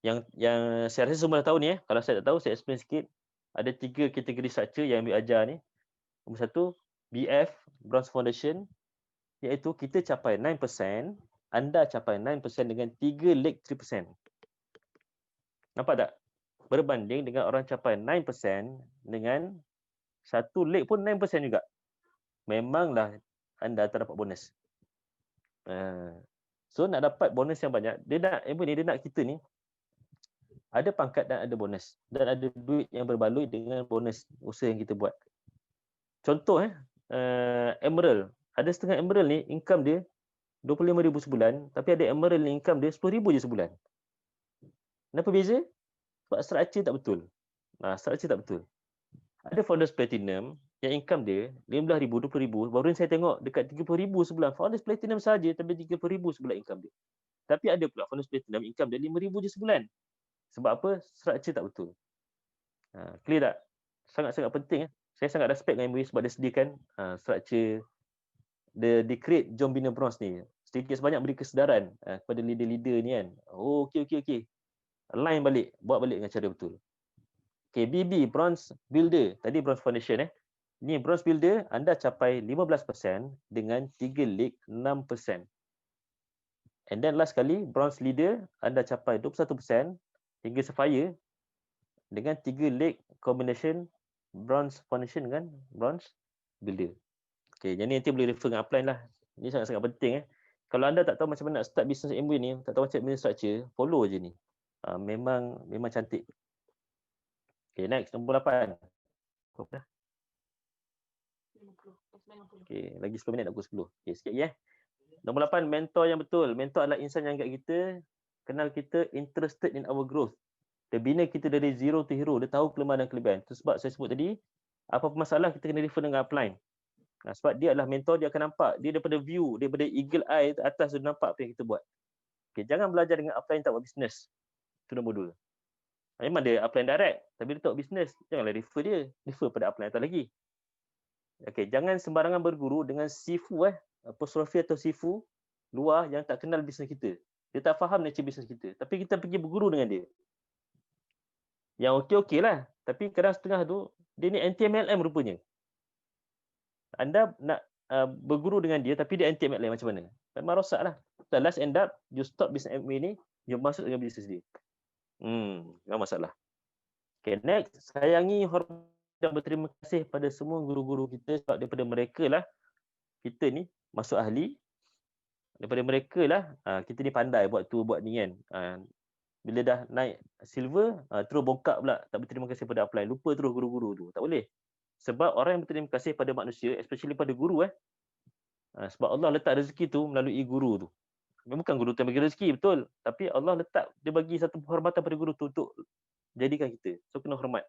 A: Yang saya rasa semua dah tahu ni. Kalau saya tak tahu, saya explain sikit. Ada 3 kategori struktur yang ambil ajar ni. Nombor 1, BF, Bronze Foundation, iaitu kita capai 9%, anda capai 9% dengan 3 leg 3%. Nampak tak? Berbanding dengan orang capai 9% dengan 1 leg pun 9% juga. Memanglah anda tak dapat bonus. So nak dapat bonus yang banyak, dia nak kita ni ada pangkat dan ada bonus. Dan ada duit yang berbaloi dengan bonus usaha yang kita buat. Contoh Emerald. Ada setengah Emerald ni, income dia 25,000 sebulan. Tapi ada Emerald ni, income dia 10,000 je sebulan. Kenapa beza? Sebab struktur tak betul. Struktur tak betul. Ada Founders Platinum yang income dia 15,000, 20,000. Baru ni saya tengok dekat 30,000 sebulan. Founders Platinum saja tapi 30,000 sebulan income dia. Tapi ada pula Founders Platinum income dia 5,000 je sebulan. Sebab apa? Struktur tak betul. Clear tak? Sangat-sangat penting. Saya sangat respect dengan MOE sebab dia sediakan struktur, dia create Jom Bina Bronze ni. Sedikit sebanyak beri kesedaran kepada leader-leader ni kan. Oh, okey. Align balik. Buat balik dengan cara betul. Okay, BB, Bronze Builder. Tadi Bronze Foundation. Ni Bronze Builder, anda capai 15% dengan 3 leg 6%. And then last kali, Bronze Leader, anda capai 21% hingga Sapphire dengan 3 leg combination Bronze Foundation dengan Bronze Builder. Okay, jadi nanti boleh refer dengan upline lah. Ini sangat-sangat penting. Kalau anda tak tahu macam mana nak start bisnes MBA ni, tak tahu macam mana structure, follow je ni. Memang cantik. Okay, next, nombor 8. Okay, lagi 10 minit nak pukul 10. Okay, sikit lagi. Nombor 8, mentor yang betul. Mentor adalah insan yang anggap kita, kenal kita, interested in our growth. Dia bina kita dari zero to hero. Dia tahu kelemahan dan kelebihan. Itu sebab saya sebut tadi, apa-apa masalah kita kena refer dengan upline. Sebab dia adalah mentor, dia akan nampak. Dia daripada view, daripada eagle eye atas, dia nampak apa yang kita buat. Okay, jangan belajar dengan upline tak buat bisnes. Itu nombor 2. Memang dia upline direct, tapi dia tak buat bisnes. Janganlah refer dia. Refer pada upline atas lagi. Okay, jangan sembarangan berguru dengan sifu, apostrophe atau sifu luar yang tak kenal bisnes kita. Dia tak faham nature bisnes kita. Tapi kita pergi berguru dengan dia. Yang okey lah. Tapi kadang setengah tu, dia ni anti-MLM rupanya. Anda nak berguru dengan dia, tapi dia anti-MLM macam mana? Memang rosak lah. So, last end up, you stop bisnes MLM ni, you masuk dengan bisnes dia. Memang masalah. Okay, next. Sayangi, hormat dan berterima kasih pada semua guru-guru kita sebab daripada mereka lah kita ni masuk ahli. Daripada mereka lah kita ni pandai buat tu, buat ni kan. Bila dah naik silver, terus bongkak pula tak berterima kasih pada upline. Lupa terus guru-guru tu. Tak boleh. Sebab orang yang berterima kasih pada manusia, especially pada guru, sebab Allah letak rezeki tu melalui guru tu. Bukan guru tu yang bagi rezeki, betul. Tapi Allah letak, dia bagi satu penghormatan pada guru tu untuk jadikan kita. So, kena hormat.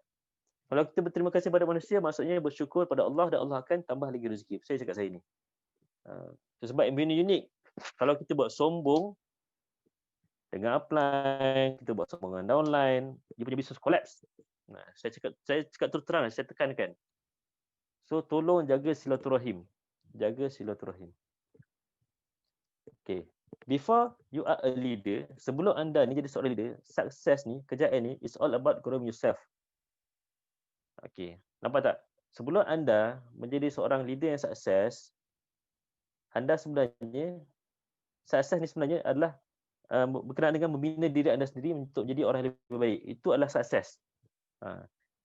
A: Kalau kita berterima kasih pada manusia, maksudnya bersyukur pada Allah dan Allah akan tambah lagi rezeki. Saya cakap saya ni. Sebab MBA ni unik. Kalau kita buat sombong dengan upline, kita buat sombong dengan downline, dia punya bisnes collapse. Saya cakap terus terang, saya tekankan. So, tolong jaga silaturahim. Jaga silaturahim. Okay. Before you are a leader, sebelum anda ni jadi seorang leader, sukses ni, kejayaan ni, it's all about growing yourself. Okay. Nampak tak? Sebelum anda menjadi seorang leader yang sukses, anda sebenarnya, sukses ni sebenarnya adalah berkenaan dengan membina diri anda sendiri untuk jadi orang yang lebih baik. Itu adalah sukses.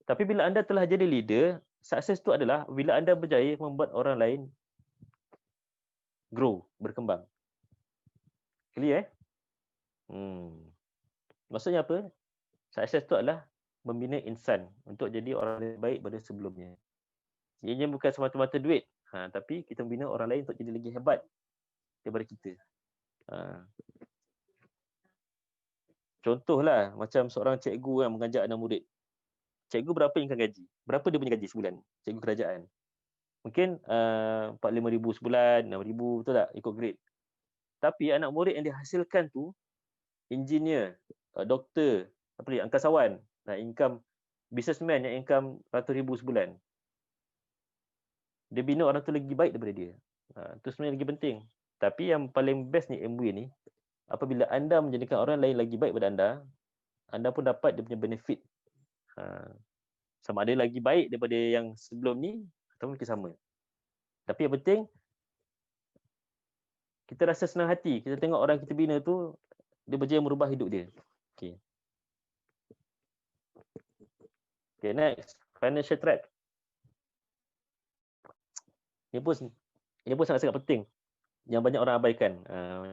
A: Tapi bila anda telah jadi leader, sukses itu adalah bila anda berjaya membuat orang lain grow, berkembang. Clear Maksudnya apa? Sukses itu adalah membina insan untuk jadi orang yang baik pada sebelumnya. Ianya bukan semata-mata duit, tapi kita membina orang lain untuk jadi lagi hebat daripada kita. Contohlah macam seorang cikgu yang mengajar anak murid. Cikgu berapa income gaji? Berapa dia punya gaji sebulan? Cikgu kerajaan. Mungkin 45,000 sebulan, 6,000, betul tak? Ikut grade. Tapi anak murid yang dihasilkan tu engineer, doktor, apa ni, angkasawan, income businessman yang income ratus ribu sebulan. Dia bina orang tu lagi baik daripada dia. Itu sebenarnya lagi penting. Tapi yang paling best ni MW ni, apabila anda menjadikan orang lain lagi baik daripada anda pun dapat dia punya benefit. Sama ada lagi baik daripada yang sebelum ni atau mungkin sama. Tapi yang penting kita rasa senang hati. Kita tengok orang kita bina tu dia berjaya merubah hidup dia. Okay, next. Financial track. Ini pun sangat-sangat penting. Yang banyak orang abaikan.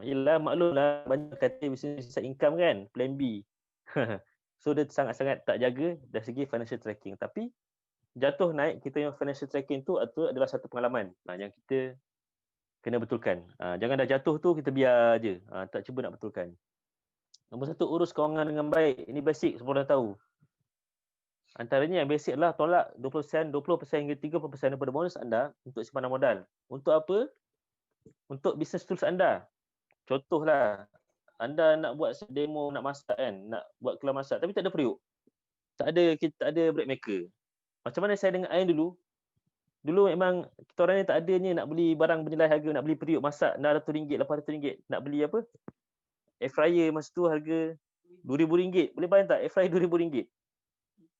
A: Yelah, maklumlah banyak kata business income kan, plan B. So dia sangat-sangat tak jaga dari segi financial tracking. Tapi jatuh naik kita yang financial tracking tu adalah satu pengalaman yang kita kena betulkan. Jangan dah jatuh tu kita biar je. Tak cuba nak betulkan. Nombor satu, urus kewangan dengan baik. Ini basic, semua dah tahu. Antaranya yang basic adalah tolak 20% hingga 30% daripada bonus anda untuk simpanan modal. Untuk apa? Untuk bisnes tools anda. Contohlah, anda nak buat demo, nak masak kan, nak buat kelas masak tapi tak ada periuk. Tak ada bread maker. Macam mana saya dengan Ain dulu? Dulu memang kita orang ni tak adanya nak beli barang bernilai harga, nak beli periuk masak RM600, RM800. Nak beli apa? Air fryer masa tu harga RM2,000. Boleh bayang tak? Air fryer RM2,000.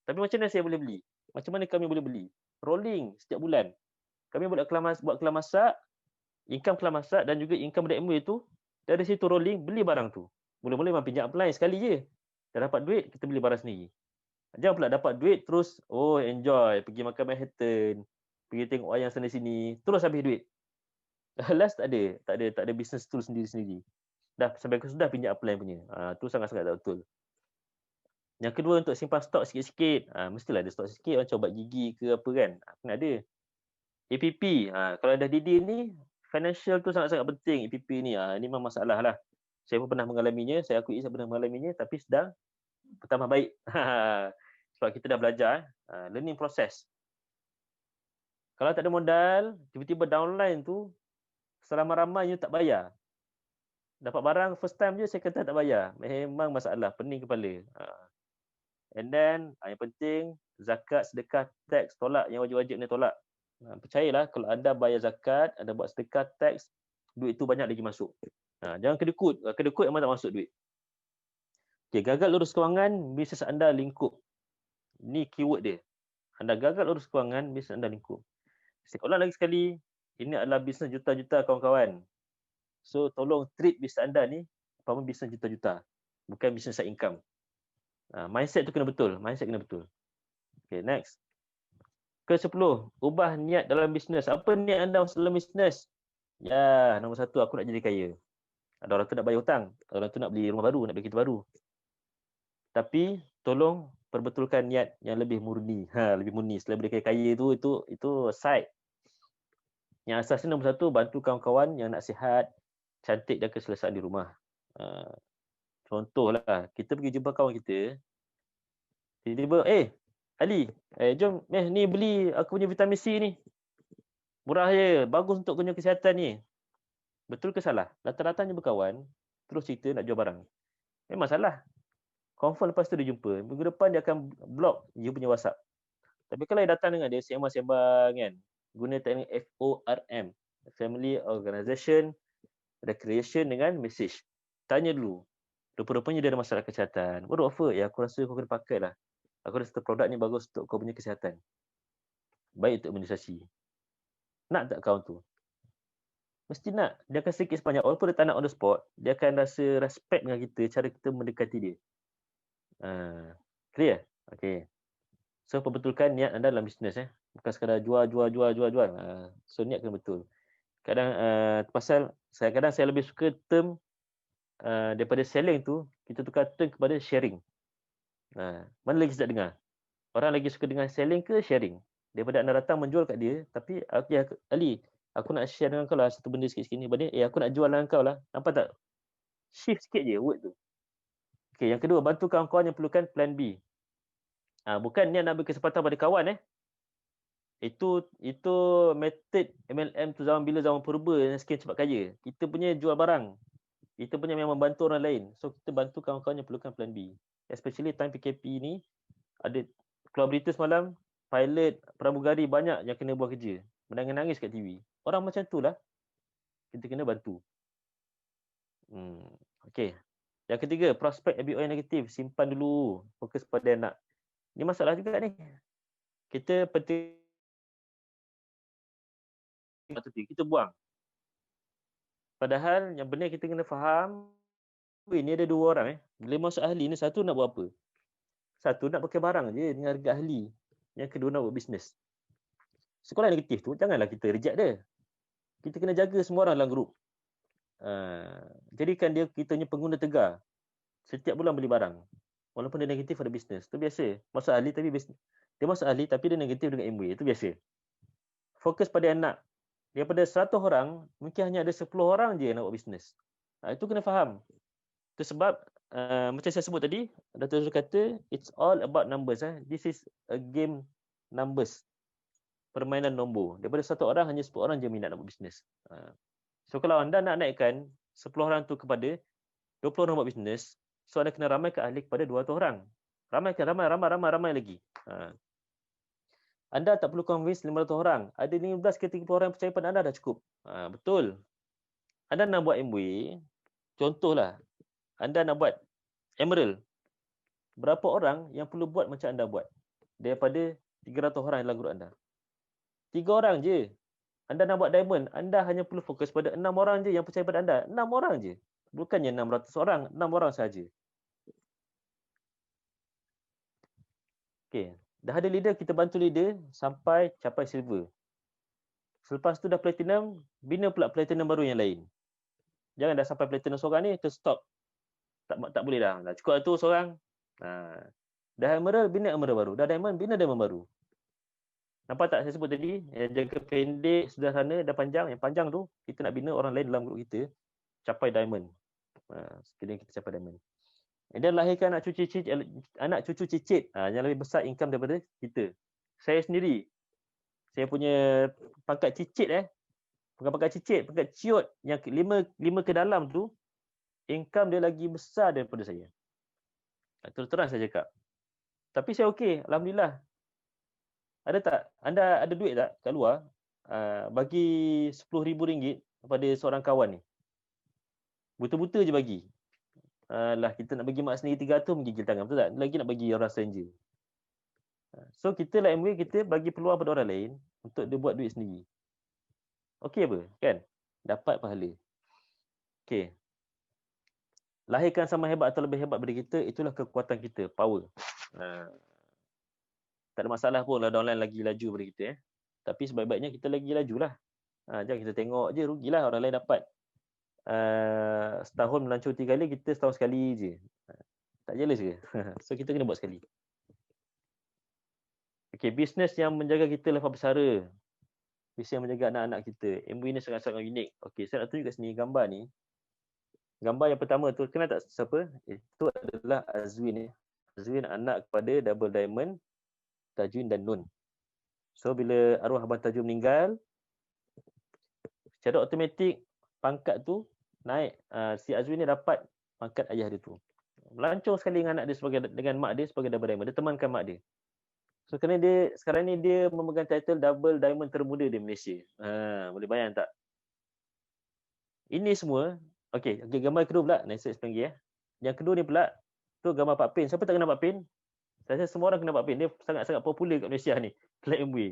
A: Tapi macam mana saya boleh beli? Macam mana kami boleh beli? Rolling setiap bulan. Kami buat kelas masak, income kelas masak dan juga income dari MW tu, dari situ rolling, beli barang tu. Mula-mula memang pinjam upline sekali je. Dah dapat duit, kita beli barang sendiri. Jangan pula dapat duit, terus, enjoy. Pergi makan Manhattan, pergi tengok wayang sana-sini, terus habis duit. Last tak ada business tool sendiri-sendiri. Dah sampai ke sudah pinjam upline punya. Tu sangat-sangat tak betul. Yang kedua, untuk simpan stok sikit-sikit. Mestilah ada stok sikit, macam ubat gigi ke apa kan. Kena ada. APP, kalau dah DD ni, financial tu sangat-sangat penting. APP ni, ini memang masalah lah. Saya pun pernah mengalaminya, saya akui saya pernah mengalaminya, tapi sedang bertambah baik. Sebab kita dah belajar, learning process. Kalau tak ada modal, tiba-tiba downline tu, seramai-ramainya tak bayar. Dapat barang first time je, saya kata tak bayar. Memang masalah, pening kepala. And then, yang penting, zakat, sedekah, teks, tolak. Yang wajib-wajib ni tolak. Percayalah, kalau anda bayar zakat, anda buat sedekah, teks, duit tu banyak lagi masuk. Jangan kedekut. Kedekut memang tak masuk duit. Okay, gagal urus kewangan, bisnes anda lingkup. Ini keyword dia. Anda gagal urus kewangan, bisnes anda lingkup. Saya ulang lagi sekali, ini adalah bisnes juta-juta kawan-kawan. So, tolong treat bisnes anda ni, apa bisnes juta-juta. Bukan bisnes side income. Mindset tu kena betul. Okay, next. Ke-10, ubah niat dalam bisnes. Apa niat anda dalam bisnes? Ya, nombor 1, aku nak jadi kaya. Ada orang tu nak bayar hutang. Orang tu nak beli rumah baru, nak beli kereta baru. Tapi, tolong perbetulkan niat yang lebih murni. Lebih murni. Setelah beli kaya itu side. Yang asasnya nombor 1, bantu kawan-kawan yang nak sihat, cantik dan keselesaan di rumah. Contohlah, kita pergi jumpa kawan kita, tiba-tiba, Ali, jom, ni beli aku punya vitamin C ni. Murah je, bagus untuk punya kesihatan ni. Betul ke salah? Datang-datang jumpa kawan, terus cerita nak jual barang. Memang salah. Confirm lepas tu dia jumpa. Minggu depan dia akan block dia punya WhatsApp. Tapi kalau dia datang dengan dia, sembang-sembang kan, guna teknik FORM. Family, Organization, Recreation dengan Message. Tanya dulu. Rupa-rupanya dia ada masalah kesihatan. Baru offer, aku rasa kau kena pakai lah. Aku rasa produk ni bagus untuk kau punya kesihatan. Baik untuk imunisasi. Nak tak kawan tu? Mesti nak. Dia akan sedikit sepanjang. Walaupun dia tak nak on the spot, dia akan rasa respect dengan kita, cara kita mendekati dia. Clear? Okay. So, perbetulkan niat anda dalam bisnes. Bukan sekadar jual. So, niat kena betul. Kadang, pasal, saya lebih suka term daripada selling tu, kita tukar term kepada sharing. Mana lagi sedap dengar? Orang lagi suka dengan selling ke sharing? Daripada anda datang menjual kat dia, tapi Ali, aku nak share dengan kau lah satu benda sikit-sikit ni. Aku nak jual dengan kau lah. Nampak tak? Shift sikit je word tu. Okay, yang kedua, bantu kawan-kawan yang perlukan plan B. Bukan ni nak beri kesempatan pada kawan. Itu method MLM tu zaman purba yang skim cepat kaya. Kita punya jual barang. Kita punya memang bantu orang lain. So kita bantu kawan-kawan yang perlukan plan B. Especially time PKP ni, ada keluar berita semalam, pilot pramugari banyak yang kena buang kerja. Menangis-nangis kat TV. Orang macam tu lah kita kena bantu. Okey. Yang ketiga, prospek ABO yang negatif. Simpan dulu. Fokus pada anak. Ini masalah juga ni. Kita penting kita buang. Padahal yang benar kita kena faham, ni ada dua orang Bila masuk ahli ni, satu nak buat apa? Satu nak pakai barang je dengan harga ahli. Yang kedua nak buat bisnes. Sekolah negatif tu, janganlah kita reject dia. Kita kena jaga semua orang dalam grup. Jadikan dia kita punya pengguna tegar. Setiap bulan beli barang. Walaupun dia negatif ada bisnes. Itu biasa. Masuk ahli tapi bisnes. Dia masuk ahli tapi dia negatif dengan MBA. Itu biasa. Fokus pada anak. Daripada 100 orang, mungkin hanya ada 10 orang je yang nak buat bisnes. Itu kena faham. Itu sebab macam saya sebut tadi, Dr. Zul kata, it's all about numbers. This is a game numbers. Permainan nombor. Daripada 1 orang, hanya 10 orang je minat nak buat bisnes. So kalau anda nak naikkan 10 orang tu kepada 20 orang buat bisnes, so anda kena ramaikan ahli kepada 200 orang. Ramaikan, ramai lagi. Anda tak perlu convince 500 orang. Ada 15 ke 30 orang yang percaya pada anda dah cukup. Betul. Anda nak buat MBA, contohlah, anda nak buat Emerald. Berapa orang yang perlu buat macam anda buat? Daripada 300 orang dalam grup anda. 3 orang je. Anda nak buat Diamond, anda hanya perlu fokus pada 6 orang je yang percaya pada anda. 6 orang je. Bukannya 600 orang, 6 orang saja. Okey. Dah ada leader, kita bantu leader sampai capai silver. Selepas tu dah platinum, bina pula platinum baru yang lain. Jangan dah sampai platinum seorang ni, terus stop. Tak boleh dah. Cukup tu seorang. Dah emerald, bina emerald baru. Dah diamond, bina diamond baru. Nampak tak saya sebut tadi? Yang jangka pendek, sederhana dan panjang. Yang panjang tu, kita nak bina orang lain dalam grup kita capai diamond. Sekiranya kita capai diamond. Dan lahirkan anak cucu cicit yang lebih besar income daripada kita. Saya sendiri, saya punya pangkat cicit bukan pangkat cicit, pangkat ciut yang 5 ke dalam tu, income dia lagi besar daripada saya. Terus-terang saya cakap. Tapi saya okey, alhamdulillah. Ada tak? Anda ada duit tak kat luar? Bagi RM10,000 kepada seorang kawan ni. Buta-buta je bagi. Lah kita nak bagi mak sendiri 300 menggigil tangan, betul tak? Lagi nak bagi orang stranger. So kita lah MBA, kita bagi peluang pada orang lain untuk dia buat duit sendiri. Okey apa? Kan? Dapat pahala. Okey. Lahirkan sama hebat atau lebih hebat daripada kita, itulah kekuatan kita, power. Tak ada masalah pun lah orang lain lagi laju daripada kita. Tapi sebaik-baiknya kita lagi lajulah. Jangan kita tengok je, rugilah orang lain dapat. Setahun melancur 3 kali, kita setahun sekali je. Tak jealous ke? So kita kena buat sekali. Okey, bisnes yang menjaga kita lepas bersara. Bisnes yang menjaga anak-anak kita. MBA ni sangat-sangat unik. Okey, saya nak tunjuk kat sini gambar ni. Gambar yang pertama tu, kenal tak siapa? Itu adalah Azwin. Azwin anak kepada Double Diamond, Tajwin dan Nun. So bila arwah Abang Tajwin meninggal, secara automatik pangkat tu naik. Si Azwin ni dapat pangkat ayah dia tu. Melancur sekali dengan anak dia dengan mak dia sebagai Double Diamond. Dia temankan mak dia. So kerana dia sekarang ni dia memegang title Double Diamond termuda di Malaysia. Boleh bayang tak? Ini semua, okey, gambar kedua pula, saya explain lagi. Yang kedua ni pula, tu gambar Pak Pin. Siapa tak kenal Pak Pin? Saya rasa semua orang kenal Pak Pin. Dia sangat-sangat popular kat Malaysia ni, Kelas MBA.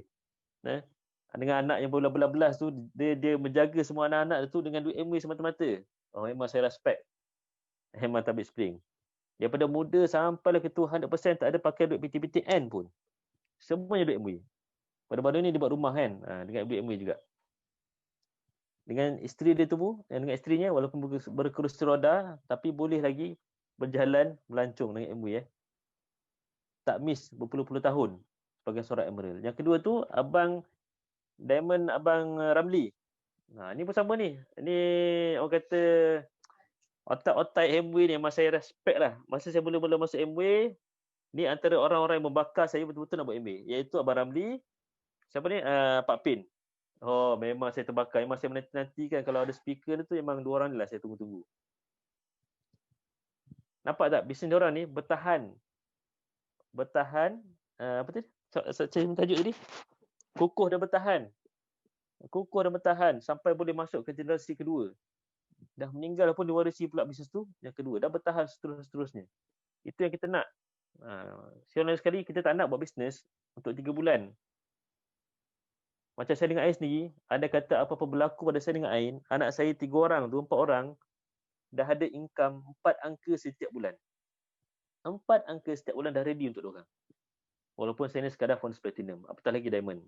A: Dengan anak yang berbelas-belas tu, dia menjaga semua anak-anak tu dengan duit MBA semata-mata. Memang saya respect. Memang tabik spring. Daripada muda sampai ke tu 100% tak ada pakai duit PTPTN pun. Semuanya duit MBA. Baru-baru ni dia buat rumah kan, dengan duit MBA juga. Dengan isteri dia tu pun, dengan isterinya walaupun berkerusi roda, tapi boleh lagi berjalan melancong dengan MBA. Tak miss berpuluh-puluh tahun sebagai seorang Emerald. Yang kedua tu, Abang Diamond, Abang Ramli. Ni pun sama ni. Ni orang kata otak-otak MBA ni memang saya respect lah. Masa saya mula-mula masuk MBA, ni antara orang-orang yang membakar saya betul-betul nak buat MBA. Iaitu Abang Ramli, siapa ni? Pak Pin. Memang saya terbakar. Memang saya menanti-nantikan kalau ada speaker tu, memang dua orang ni lah saya tunggu-tunggu. Nampak tak bisnes diorang ni bertahan, apa tu? Saya tajuk tadi. Kukuh dan bertahan sampai boleh masuk ke generasi kedua. Dah meninggal pun diwarisi pula bisnes tu yang kedua, dah bertahan seterusnya. Itu yang kita nak. Siapa sekali kita tak nak buat bisnes untuk 3 bulan. Macam saya dengan Ain sendiri, ada kata apa-apa berlaku pada saya dengan Ain, anak saya 3 orang, 4 orang, dah ada income 4 angka setiap bulan. 4 angka setiap bulan dah ready untuk diorang. Walaupun saya ni sekadar Fonds Platinum, apatah lagi Diamond.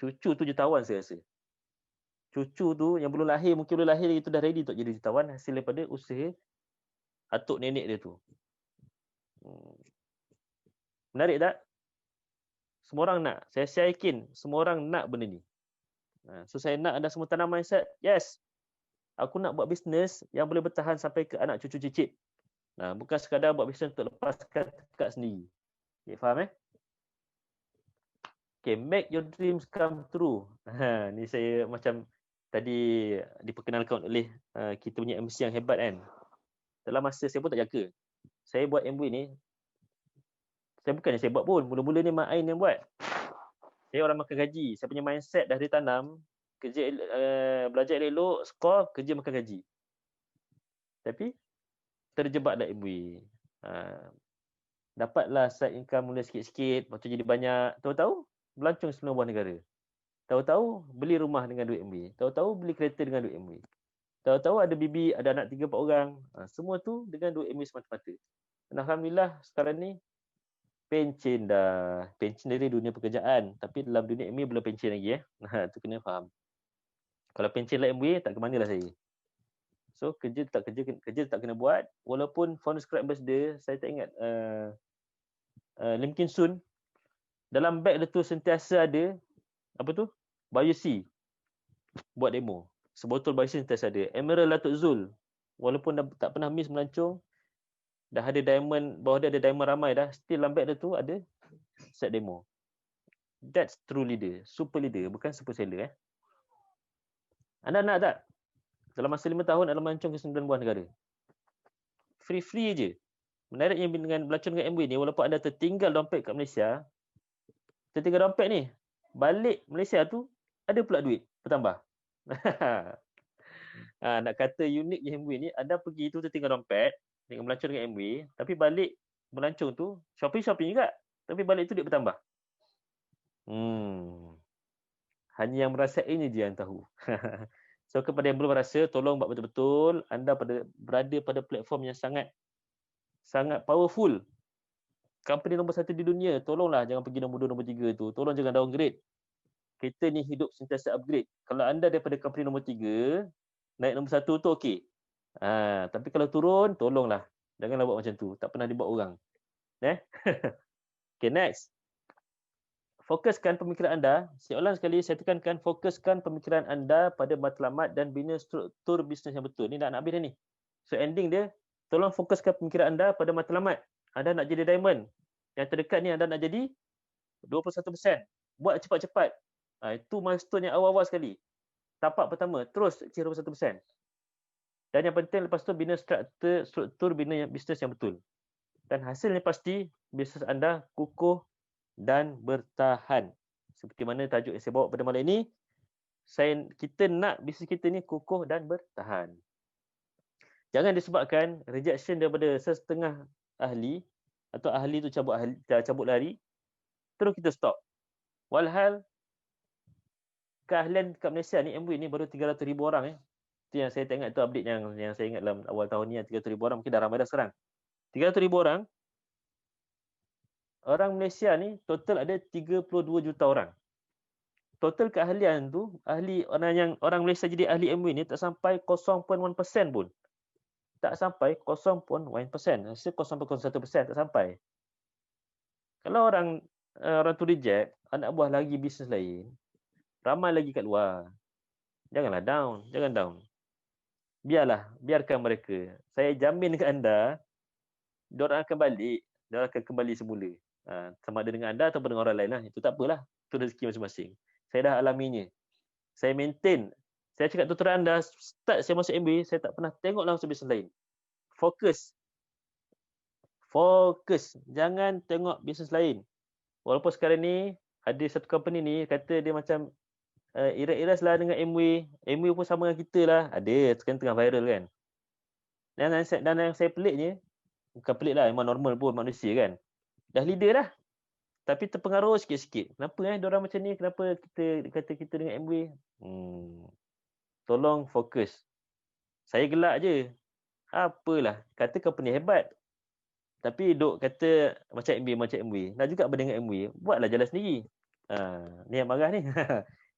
A: Cucu tu jutawan saya rasa. Cucu tu yang belum lahir, mungkin belum lahir itu dah ready untuk jadi jutawan hasil daripada usaha atuk nenek dia tu. Menarik tak? Semua orang nak. Saya yakin semua orang nak benda ni. So saya nak anda semua tanam mindset, yes. Aku nak buat bisnes yang boleh bertahan sampai ke anak cucu cicit. Bukan sekadar buat bisnes untuk lepaskan tekad sendiri. Okay, faham Okay, make your dreams come true. Ni saya macam tadi diperkenalkan oleh kita punya MC yang hebat kan. Dalam masa saya pun tak jangka. Saya buat MBA ni, saya bukannya saya buat pun. Mula-mula ni Mak Ain yang buat. Saya orang makan gaji. Saya punya mindset dah ditanam. Kerja belajar elok, skor, kerja makan gaji. Tapi terjebak dalam MBA. Dapatlah side income mula sikit-sikit, lepas tu jadi banyak. Tahu-tahu melancong 9 buah negara. Tahu-tahu beli rumah dengan duit MBA. Tahu-tahu beli kereta dengan duit MBA. Tahu-tahu ada bibi, ada anak 3-4 orang. Semua tu dengan duit MBA semata-mata. Dan alhamdulillah sekarang ni pencen dah. Pencen dari dunia pekerjaan. Tapi dalam dunia MBA belum pencen lagi. Tu kena faham. Kalau pencen lah MBA, tak ke mana lah saya. So kerja tak kena buat. Walaupun founder Scrap Ambassador, saya tak ingat Lim Kim Soon, dalam beg dia tu sentiasa ada apa tu? Biosi buat demo. Sebotol biosi sentiasa ada. Emerald Datuk Zul, walaupun dah tak pernah miss melancong, dah ada diamond, bawah dia ada diamond ramai dah, still dalam beg dia tu ada set demo. That's true leader, super leader, bukan super seller. Anda nak tak? Dalam masa 5 tahun anda melancong ke 9 buah negara. Free je. Menariknya dengan melancong dengan MBA ni, walaupun anda tertinggal dompet kat Malaysia, tertinggal dompet ni, balik Malaysia tu, ada pula duit bertambah. Nak kata unik je MBA ni, anda pergi tu tertinggal dompet, dengan melancong dengan MBA, tapi balik melancong tu, shopping juga, tapi balik tu duit bertambah. Hanya yang merasainya je yang tahu. So kepada yang belum rasa, tolong buat betul-betul. Anda berada pada platform yang sangat powerful. Company nombor 1 di dunia, tolonglah jangan pergi nombor 2, nombor 3 tu. Tolong jangan downgrade. Kita ni hidup sentiasa upgrade. Kalau anda daripada company nombor 3, naik nombor 1 tu okey. Tapi kalau turun, tolonglah. Janganlah buat macam tu. Tak pernah dibuat orang. Okay, next. Fokuskan pemikiran anda. Saya ulang sekali, saya tekankan fokuskan pemikiran anda pada matlamat dan bina struktur bisnes yang betul. Ni dah nak habis dah ni. So ending dia, tolong fokuskan pemikiran anda pada matlamat. Anda nak jadi diamond. Yang terdekat ni anda nak jadi 21%. Buat cepat-cepat. Itu milestone yang awal-awal sekali. Tapak pertama, terus achieve 21%. Dan yang penting lepas tu bina struktur bina bisnes yang betul. Dan hasilnya pasti bisnes anda kukuh dan bertahan. Seperti mana tajuk yang saya bawa pada malam ini, kita nak bisnes kita ni kukuh dan bertahan. Jangan disebabkan rejection daripada setengah ahli atau ahli tu cabut lari, terus kita stop. Walhal keahlian kat Malaysia ni MBA ni baru 300,000 orang. Itu yang saya tengok tu update yang saya ingat dalam awal tahun ni, 300,000 orang, mungkin dah ramai dah sekarang. 300,000 orang. Orang Malaysia ni total ada 32 juta orang. Total keahlian tu, orang Malaysia jadi ahli MBA ni tak sampai 0.1% pun. Tak sampai 0.1%. Rasa 0.01% tak sampai. Kalau orang tu reject, anak buah lagi bisnes lain, ramai lagi kat luar. Jangan down. Biarkan mereka. Saya jamin dekat anda, diorang akan balik, diorang akan kembali semula. Sama ada dengan anda atau dengan orang lain lah. Itu tak apalah. Itu rezeki masing-masing. Saya dah alaminya. Saya maintain. Saya cakap tuturan anda, start saya masuk MBA, saya tak pernah tengok langsung bisnes lain. Fokus. Fokus. Jangan tengok bisnes lain. Walaupun sekarang ni ada satu company ni kata dia macam iras-iras lah dengan Amway. Amway pun sama dengan kita lah. Ada, sekarang tengah viral kan. Dan yang saya peliknya, bukan pelik lah, memang normal pun manusia kan. Dah leader dah. Tapi terpengaruh sikit-sikit. Kenapa diorang macam ni? Kenapa kita kata kita dengan Amway? Tolong fokus. Saya gelak je. Apalah, kata company hebat. Tapi duk kata macam Amway. Nak juga benda dengan Amway. Buatlah jalan sendiri. Ni yang marah ni.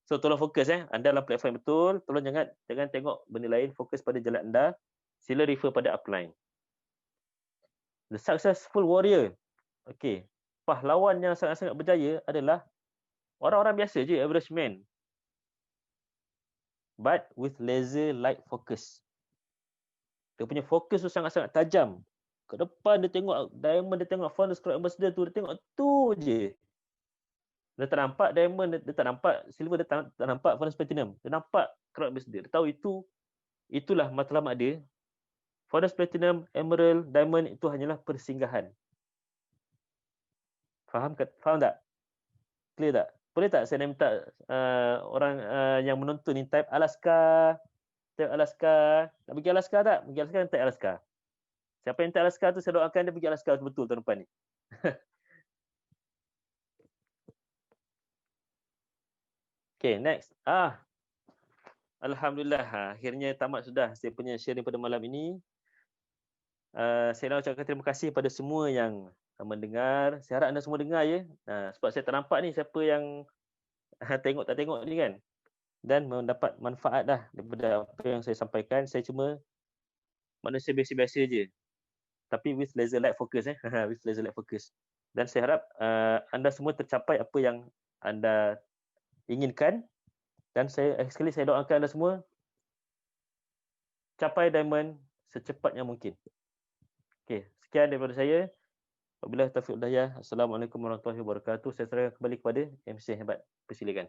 A: So tolong fokus Anda dalam platform betul. Tolong jangan tengok benda lain. Fokus pada jalan anda. Sila refer pada upline. The successful warrior. Okey. Pahlawan yang sangat-sangat berjaya adalah orang-orang biasa je, average man. But with laser-like focus. Dia punya fokus tu sangat-sangat tajam. Ke depan dia tengok diamond, dia tengok Founders Club Ambassador tu, dia tengok tu je. Dia tak nampak diamond, dia tak nampak silver, dia tak nampak Founders Platinum. Dia nampak Club Ambassador. Dia tahu itulah matlamat dia. Founders Platinum, Emerald, Diamond itu hanyalah persinggahan. Faham tak? Clear tak? Boleh tak saya minta orang yang menonton ni type Alaska. Nak pergi Alaska tak? Pergi Alaska, type Alaska. Siapa yang type Alaska tu, saya doakan dia pergi Alaska betul tahun depan ni. Okay, next. Alhamdulillah, akhirnya tamat sudah saya punya sharing pada malam ini. Saya nak ucapkan terima kasih pada semua yang mendengar. Saya harap anda semua dengar ya. Sebab saya tak nampak ni siapa yang tengok tak tengok ni kan. Dan mendapat manfaat dah daripada apa yang saya sampaikan. Saya cuma manusia biasa-biasa je. Tapi with laser-like focus with laser-like focus. Dan saya harap anda semua tercapai apa yang anda inginkan. Dan sekali saya doakan anda semua capai diamond secepatnya mungkin. Okey, sekian daripada saya. Wabillahi taufiq wal hidayah. Assalamualaikum warahmatullahi wabarakatuh. Saya serahkan kembali kepada MC yang hebat. Persilakan.